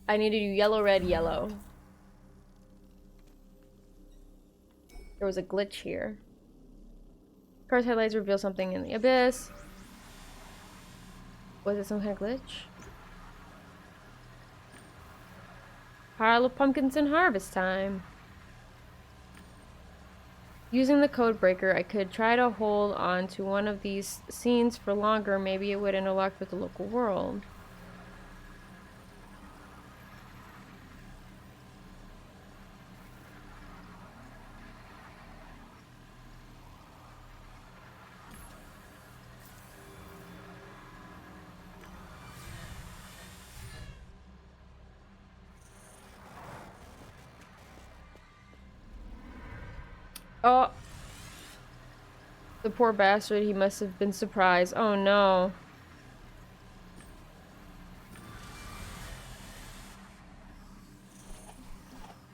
I need to do yellow, red, yellow. There was a glitch here. Car's headlights reveal something in the abyss. Was it some kind of glitch? Pile of pumpkins in harvest time. Using the code breaker, I could try to hold on to one of these scenes for longer. Maybe it would interact with the local world. Oh. The poor bastard, he must have been surprised. Oh no.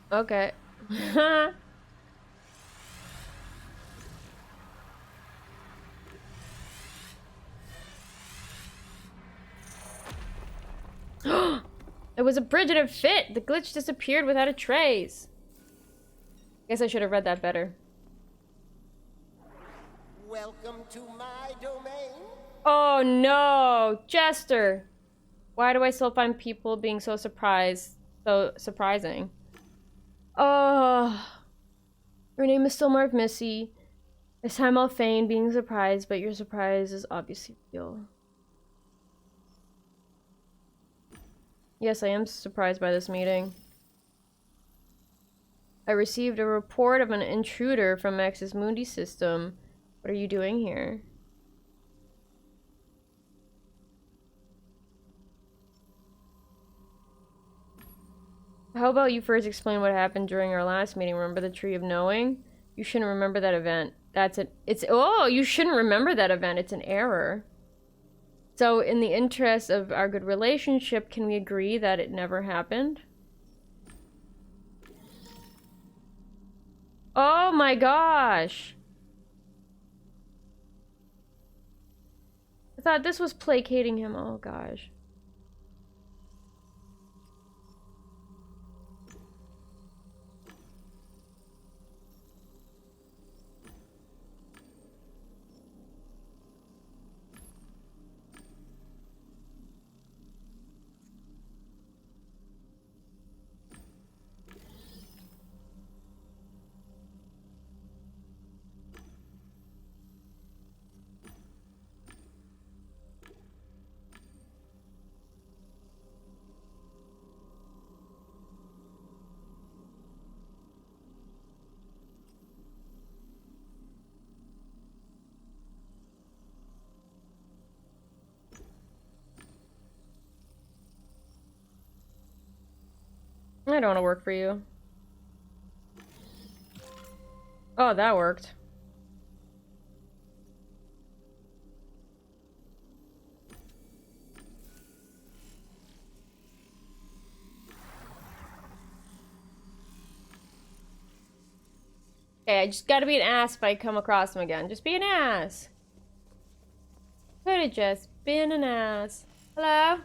Okay. It was a bridge and it fit! The glitch disappeared without a trace. Guess I should have read that better. Welcome to my domain. Oh no! Jester! Why do I still find people being so surprising? Oh. Your name is still Marv Missy. This time I'll feign being surprised, but your surprise is obviously real. Yes, I am surprised by this meeting. I received a report of an intruder from Max's Mundi system. What are you doing here? How about you first explain what happened during our last meeting? Remember the Tree of Knowing? You shouldn't remember that event. You shouldn't remember that event. It's an error. So, in the interest of our good relationship, can we agree that it never happened? Oh my gosh! I thought this was placating him. Oh gosh. I don't want to work for you. Oh, that worked. Okay, I just gotta be an ass if I come across him again. Just be an ass. Could've just been an ass. Hello?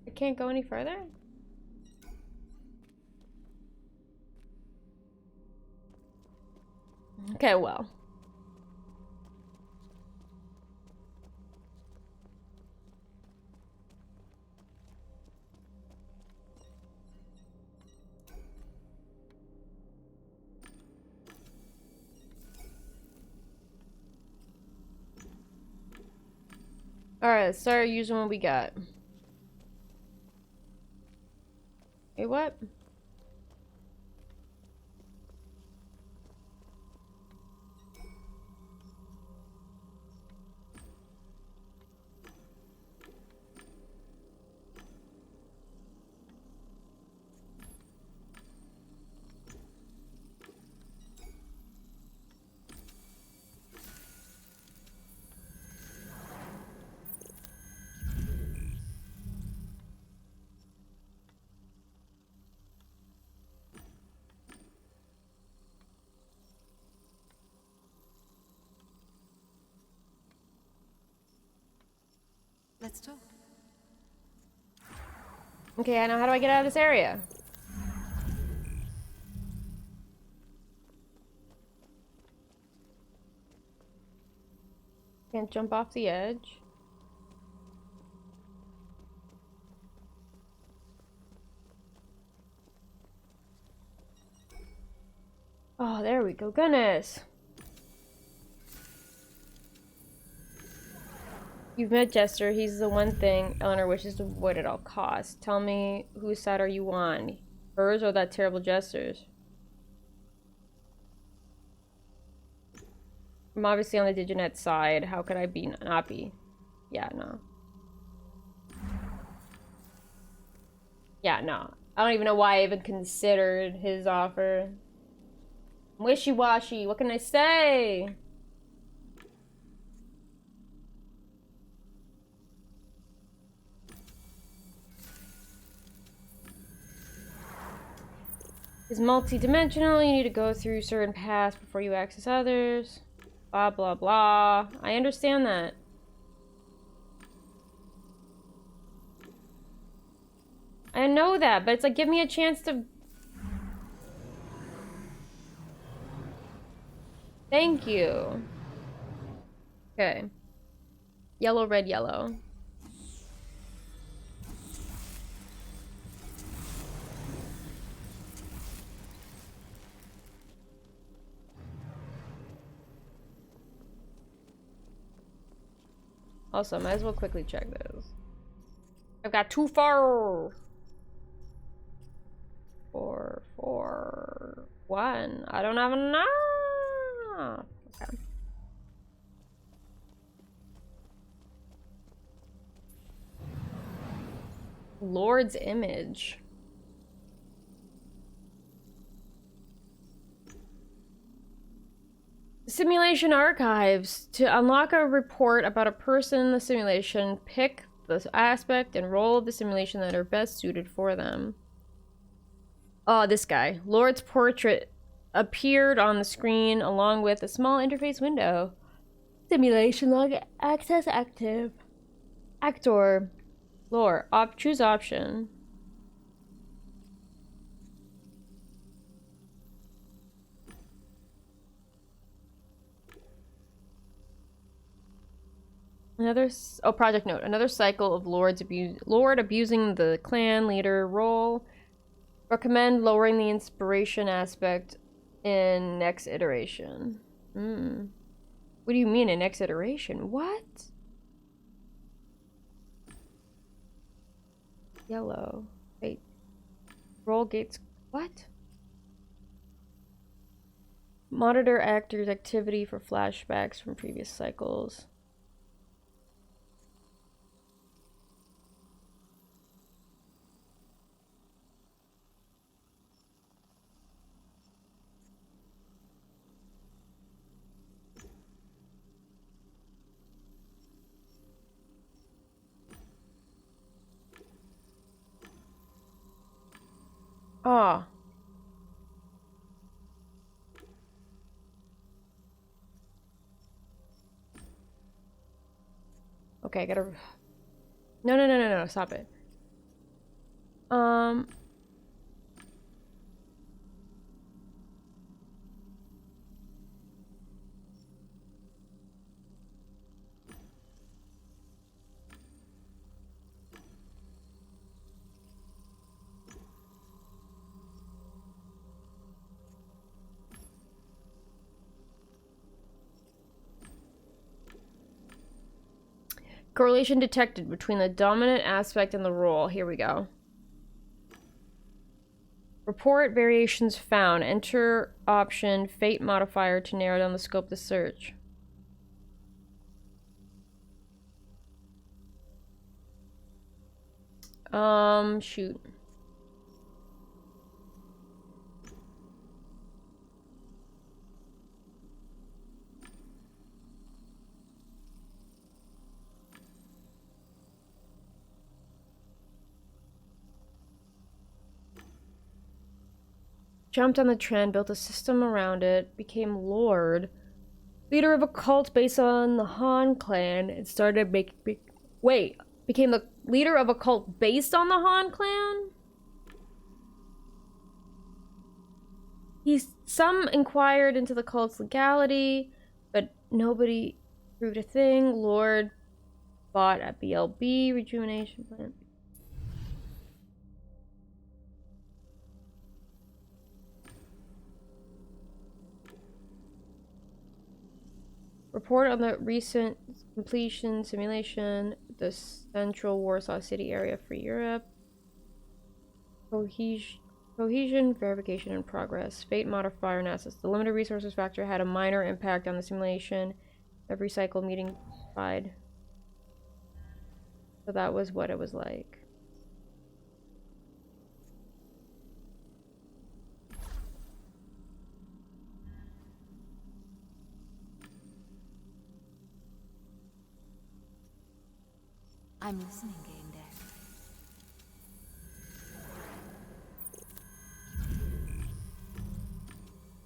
I can't go any further? Okay, well. Alright, let's start using what we got. Wait, what? Let's talk. Okay, I know. How do I get out of this area? Can't jump off the edge. Oh, there we go. Goodness. You've met Jester. He's the one thing Eleanor wishes to avoid at all costs. Tell me, whose side are you on? Hers or that terrible Jester's? I'm obviously on the Diginet side. How could I not be? Yeah, no. Yeah, no. I don't even know why I even considered his offer. Wishy-washy. What can I say? Is multi-dimensional. You need to go through certain paths before you access others. Blah, blah, blah. I understand that. I know that, but it's like, give me a chance to... Thank you. Okay. Yellow, red, yellow. Also, might as well quickly check those. I've got too far. 4, 4, 1. I don't have enough. Okay. Lord's image. Simulation archives. To unlock a report about a person in the simulation, pick the aspect and role of the simulation that are best suited for them. Oh, this guy. Lord's portrait appeared on the screen along with a small interface window. Simulation log access active. Actor. Lore. Choose option. Project note. Another cycle of Lord abusing the clan leader role. Recommend lowering the inspiration aspect in next iteration. What do you mean in next iteration? What? Yellow. Wait. Roll gates. What? Monitor actors' activity for flashbacks from previous cycles. Ah. Okay, I gotta... No, stop it. Correlation detected between the dominant aspect and the role. Here we go. Report variations found. Enter option fate modifier to narrow down the scope of the search. Shoot. Jumped on the trend, built a system around it, became Lord, leader of a cult based on the Han clan, and started making... Wait, became the leader of a cult based on the Han clan? Some inquired into the cult's legality, but nobody proved a thing. Lord bought a BLB rejuvenation plant. Report on the recent completion simulation, the central Warsaw City area for Europe. Cohesion verification in progress. Fate modifier analysis. The limited resources factor had a minor impact on the simulation. Every cycle meeting tried. So that was what it was like. I'm listening,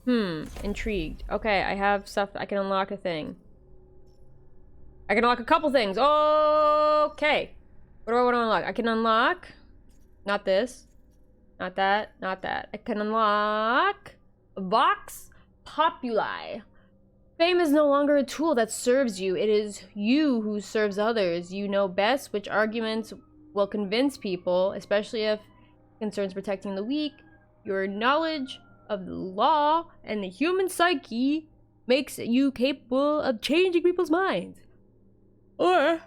Gamedec. Intrigued. Okay, I have stuff. I can unlock a thing. I can unlock a couple things. Okay. What do I want to unlock? I can unlock... Not this. Not that. Not that. I can unlock... Vox Populi. Fame is no longer a tool that serves you. It is you who serves others. You know best which arguments will convince people, especially if it concerns protecting the weak. Your knowledge of the law and the human psyche makes you capable of changing people's minds. Or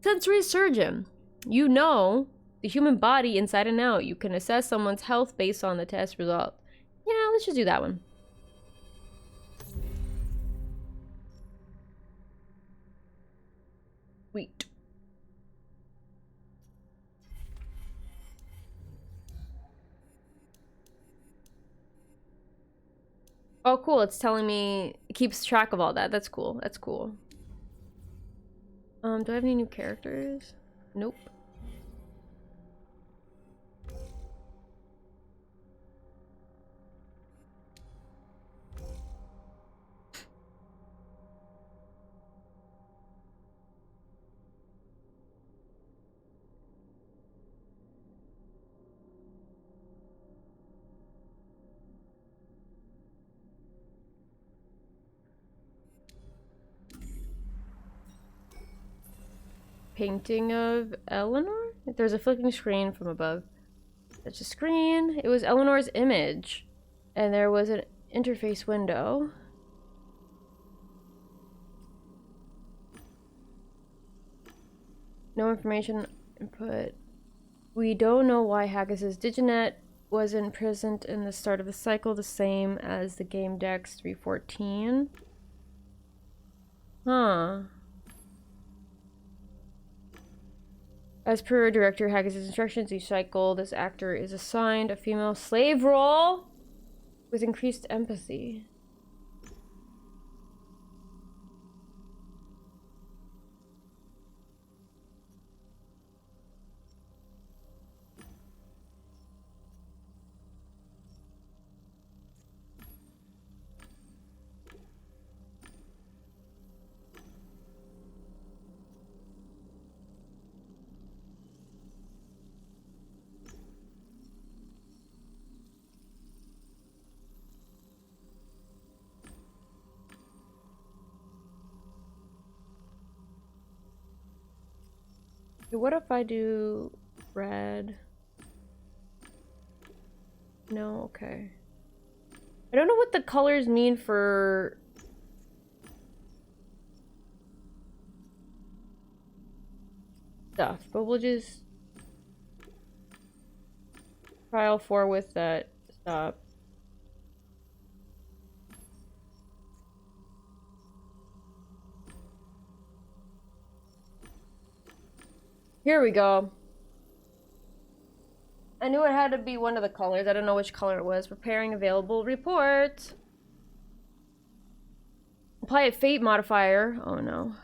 sensory surgeon. You know the human body inside and out. You can assess someone's health based on the test result. Yeah, let's just do that one. Sweet. Oh, cool. It's telling me... It keeps track of all that. That's cool. That's cool. Do I have any new characters? Nope. Painting of Eleanor? There's a flicking screen from above. Touch the screen. It was Eleanor's image. And there was an interface window. No information input. We don't know why Haggis's Diginet wasn't present in the start of the cycle, the same as the Gamedec 314. Huh. As per director Haggis's instructions, each cycle, this actor is assigned a female slave role with increased empathy. What if I do red? No, okay. I don't know what the colors mean for stuff, but we'll just file 4 with that stop. Here we go. I knew it had to be one of the colors. I don't know which color it was. Preparing available report. Apply a fate modifier. Oh no.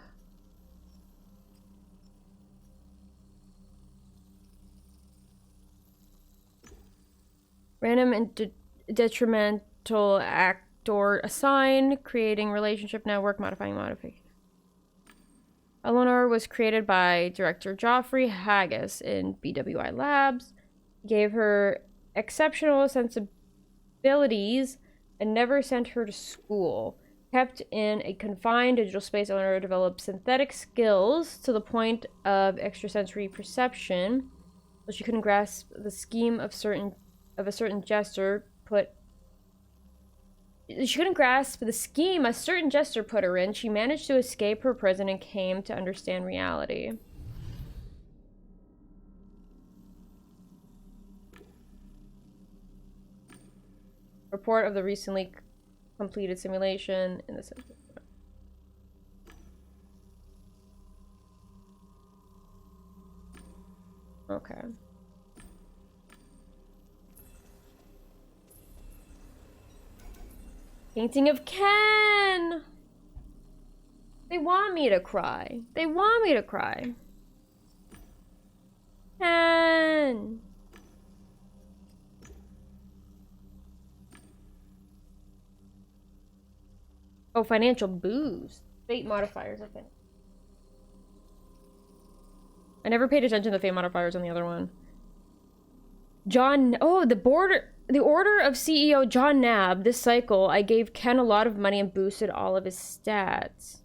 Random and detrimental actor assign. Creating relationship network. Modifying modification. Eleanor was created by director Joffrey Haggis in BWI Labs. Gave her exceptional sensibilities and never sent her to school. Kept in a confined digital space, Eleanor developed synthetic skills to the point of extrasensory perception, but she couldn't grasp the scheme of a certain gesture put. She couldn't grasp the scheme a certain jester put her in. She managed to escape her prison and came to understand reality. Report of the recently completed simulation in the center. Okay. Painting of Ken! They want me to cry. They want me to cry. Ken! Oh, financial boost. Fate modifiers, okay. I never paid attention to the fate modifiers on the other one. The order of CEO John Knabb. This cycle, I gave Ken a lot of money and boosted all of his stats.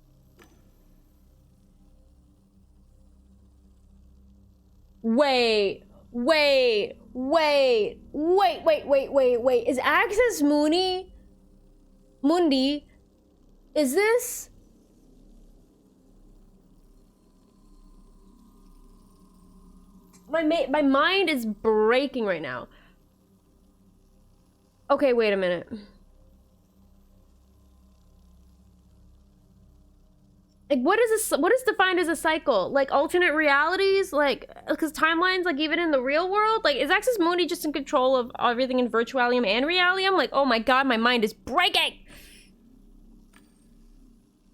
Wait. Is Access Mundi? Is this? My mind is breaking right now. Okay, wait a minute. Like, what is defined as a cycle? Like, alternate realities? Like, because timelines, like, even in the real world? Like, is Access Mundi just in control of everything in Virtualium and Realium? Like, oh my god, my mind is breaking!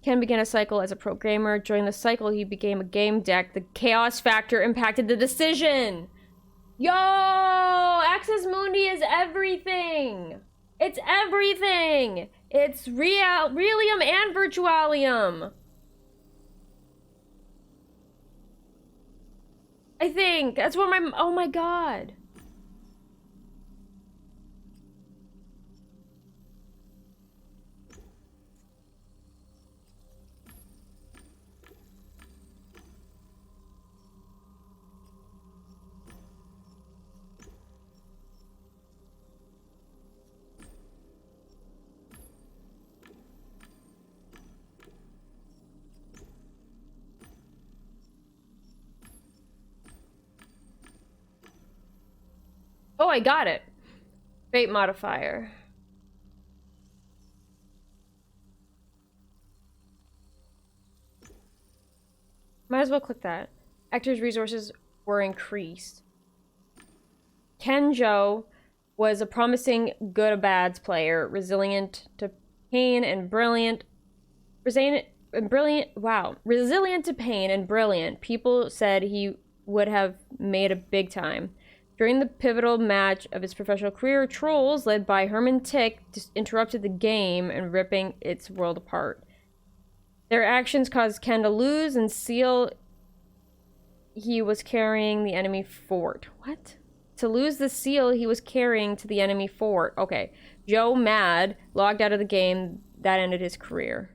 Ken began a cycle as a programmer. During the cycle, he became a Gamedec. The chaos factor impacted the decision. Yo! Access Mundi is everything! It's everything! It's Realium and Virtualium! I think. That's what oh my god. Oh, I got it. Fate modifier. Might as well click that. Actors' resources were increased. Kenjo was a promising good-a-bads player, resilient to pain and brilliant. Resilient to pain and brilliant. People said he would have made a big time. During the pivotal match of his professional career, trolls led by Herman Tick interrupted the game and ripping its world apart. Their actions caused Ken to lose and seal he was carrying the enemy fort. What? To lose the seal he was carrying to the enemy fort. Okay. Joe, mad, logged out of the game. That ended his career.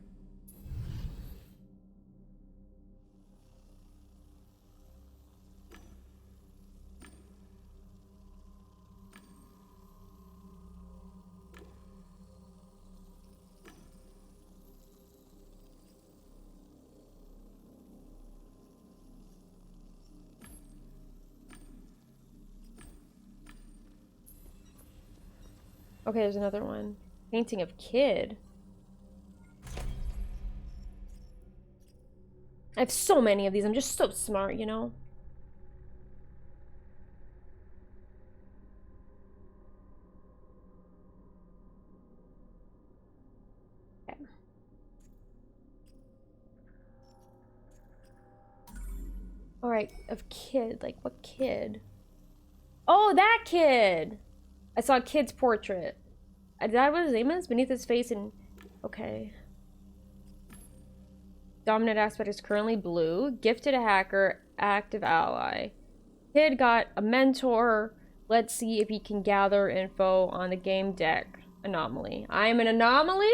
Okay, there's another one. Painting of kid. I have so many of these. I'm just so smart, you know? Okay. Alright, of kid. Like, what kid? Oh, that kid! I saw a kid's portrait. Is that what his name is? Beneath his face and... Okay. Dominant aspect is currently blue. Gifted a hacker. Active ally. Kid got a mentor. Let's see if he can gather info on the Gamedec anomaly. I am an anomaly?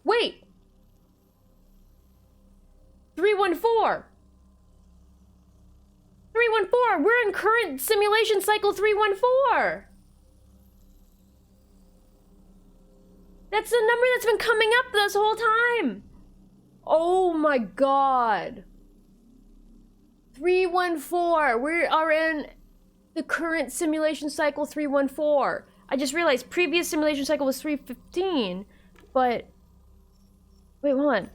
Wait! 314! 314! We're in current simulation cycle 314! That's the number that's been coming up this whole time! Oh my god. 314. We are in the current simulation cycle 314. I just realized previous simulation cycle was 315, but... Wait, hold on.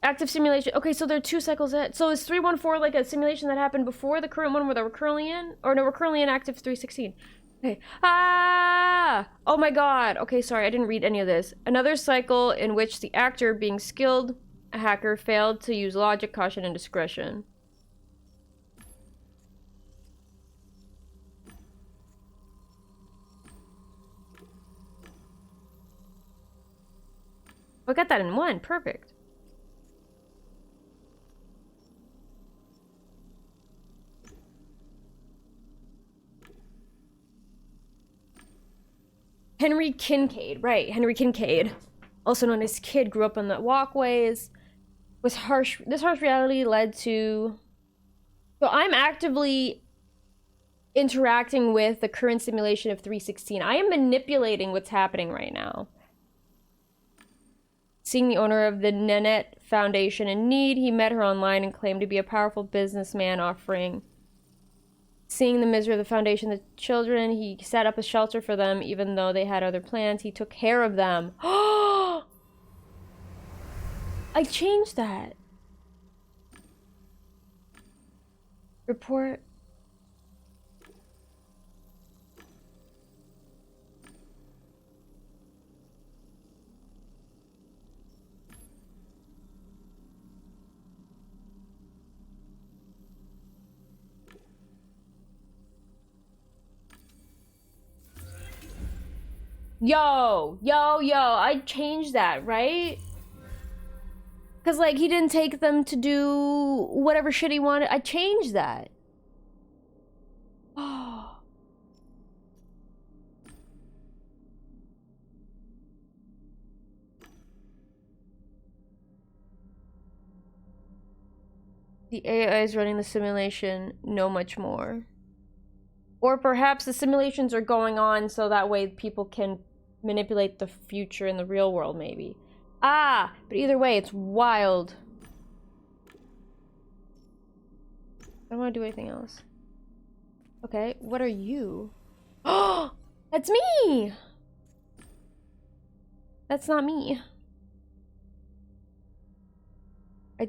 Active simulation. Okay, so there are 2 cycles ahead. So is 314 like a simulation that happened before the current one that we're currently in? Or no, we're currently in active 316. Okay. Ah! Oh my god. Okay, sorry, I didn't read any of this. Another cycle in which the actor, being skilled, a hacker, failed to use logic, caution, and discretion. I got that in one. Perfect. Henry Kincaid, right, Henry Kincaid, also known as Kid, grew up on the walkways. This harsh reality led to... So I'm actively interacting with the current simulation of 316. I am manipulating what's happening right now. Seeing the owner of the Nanette Foundation in need, he met her online and claimed to be a powerful businessman offering... Seeing the misery of the foundation, the children, he set up a shelter for them, even though they had other plans. He took care of them. Oh! I changed that. Report. Yo, I changed that, right? Because, like, he didn't take them to do whatever shit he wanted. I changed that. Oh. The AIs running the simulation know much more. Or perhaps the simulations are going on so that way people can manipulate the future in the real world, maybe. Ah, but either way, it's wild. I don't want to do anything else. Okay, what are you? Oh! That's me! That's not me.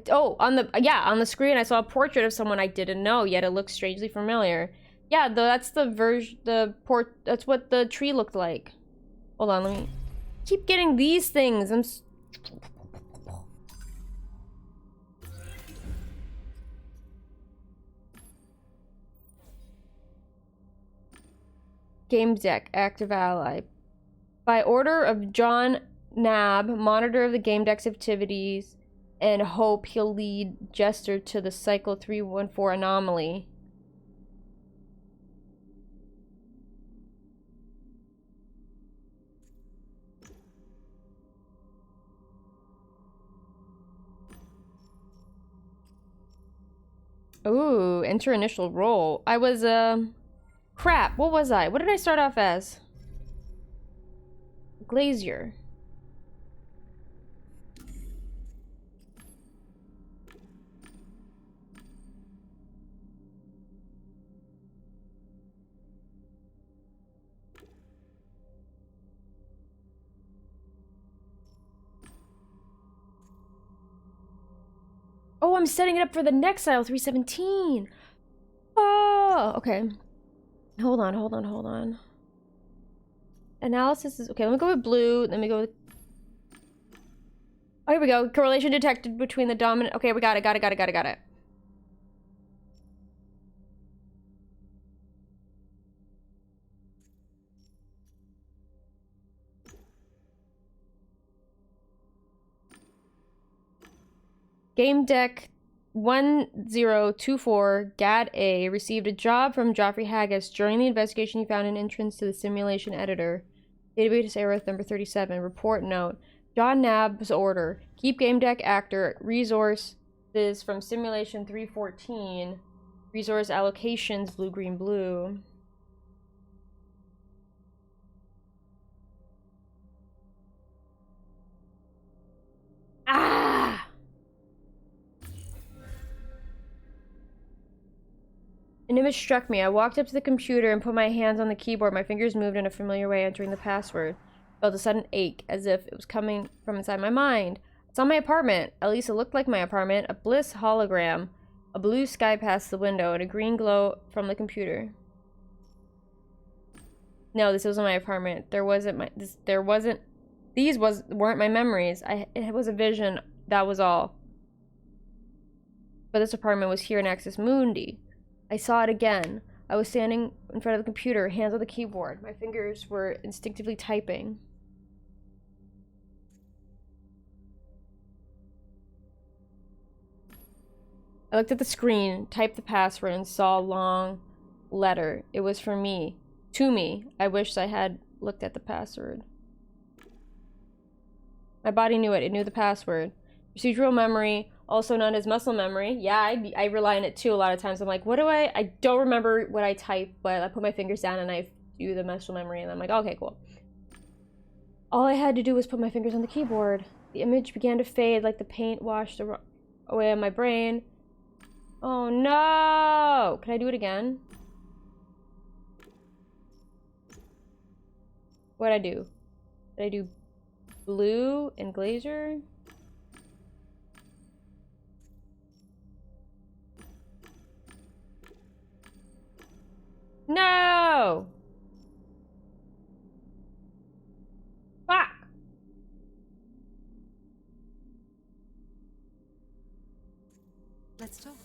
On the screen I saw a portrait of someone I didn't know, yet it looks strangely familiar. Yeah, that's the version, that's what the tree looked like. Hold on, let me keep getting these things. Gamedec, active ally. By order of John Nab, monitor of the Gamedec's activities, and hope he'll lead Jester to the Cycle 314 anomaly. Ooh, enter initial role. I was, crap, what was I? What did I start off as? Glazier. Oh, I'm setting it up for the next Isle 317. Oh, okay. Hold on. Analysis is okay. Let me go with blue. Let me go with. Oh, here we go. Correlation detected between the dominant. Okay, we got it. Gamedec 1024 GAD A received a job from Joffrey Haggis. During the investigation, he found an entrance to the simulation editor. Database error number 37. Report note. John Nab's order. Keep Gamedec actor resources from simulation 314. Resource allocations blue, green, blue. Ah! An image struck me. I walked up to the computer and put my hands on the keyboard. My fingers moved in a familiar way, entering the password. I felt a sudden ache, as if it was coming from inside my mind. It's on my apartment. At least it looked like my apartment. A bliss hologram. A blue sky past the window, and a green glow from the computer. No, this wasn't my apartment. These weren't my memories. It was a vision. That was all. But this apartment was here in Axis Mundi. I saw it again. I was standing in front of the computer, hands on the keyboard. My fingers were instinctively typing. I looked at the screen, typed the password, and saw a long letter. It was for me. To me. I wished I had looked at the password. My body knew it. It knew the password. Procedural memory, also known as muscle memory. Yeah, I rely on it too a lot of times. I'm like, what do I don't remember what I type, but I put my fingers down and I do the muscle memory, and I'm like, okay, cool. All I had to do was put my fingers on the keyboard. The image began to fade like the paint washed away on my brain. Oh no! Can I do it again? What'd I do? Did I do blue and glazer? No! Fuck! Let's talk.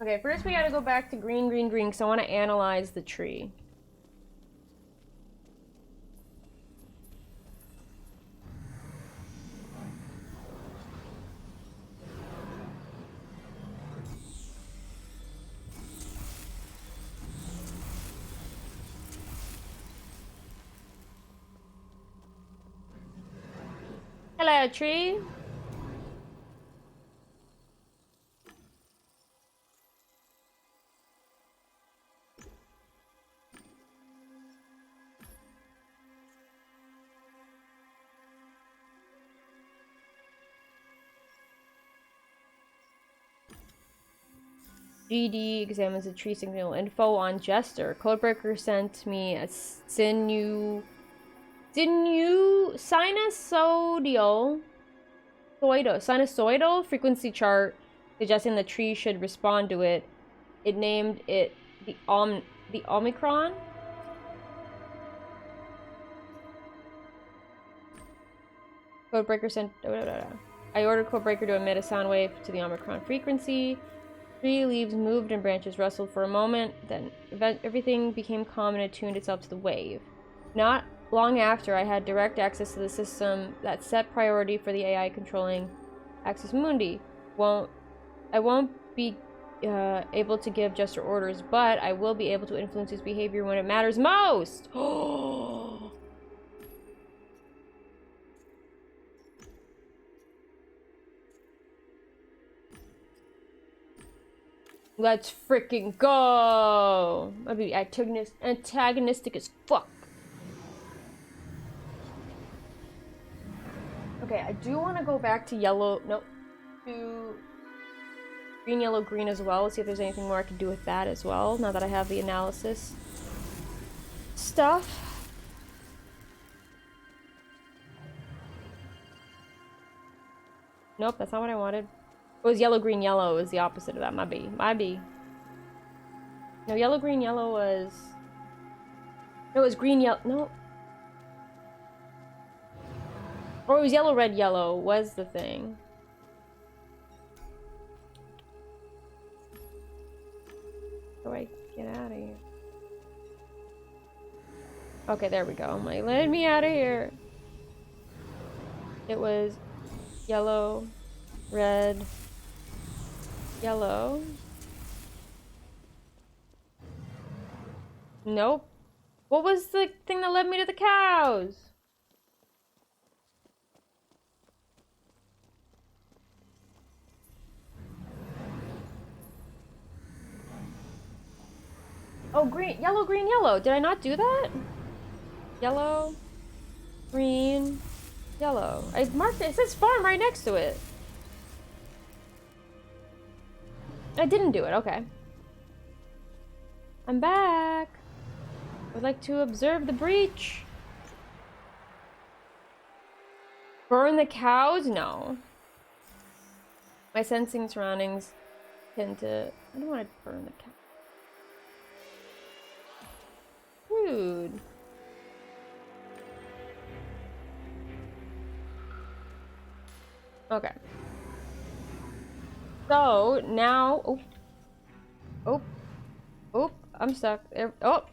Okay, first we gotta go back to green, green, green, because I want to analyze the tree. Hello, tree. GD examines the tree signal info on Jester. Codebreaker sent me a sinusoidal frequency chart suggesting the tree should respond to it. It named it the Omicron. Codebreaker sent. I ordered Codebreaker to emit a sound wave to the Omicron frequency. Tree leaves moved and branches rustled for a moment. Then everything became calm and attuned itself to the wave. Not long after, I had direct access to the system that set priority for the AI controlling Axis Mundi. I won't be able to give Jester orders, but I will be able to influence his behavior when it matters most. Let's freaking go! I'd be antagonistic as fuck. Okay, I do want to go back to yellow. Nope. To green, yellow, green as well. See if there's anything more I can do with that as well. Now that I have the analysis stuff. Nope, that's not what I wanted. It was yellow, green, yellow is the opposite of that. My B. No, yellow, green, yellow was... No, it was green, yellow... No. Or it was yellow, red, yellow was the thing. How do I get out of here? Okay, there we go. I'm like, let me out of here. It was yellow, red... Yellow. Nope. What was the thing that led me to the cows? Oh, green, yellow. Did I not do that? Yellow, green, yellow. I marked it. It says farm right next to it. I didn't do it, okay. I'm back. I would like to observe the breach. Burn the cows? No. My sensing surroundings tend to... I don't want to burn the cow. Rude. Okay. So, now... Oh, I'm stuck. Oh,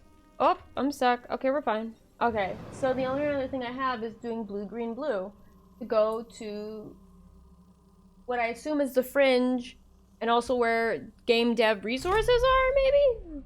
I'm stuck. Okay, we're fine. Okay, so the only other thing I have is doing blue, green, blue. To go to what I assume is the fringe, and also where game dev resources are, maybe?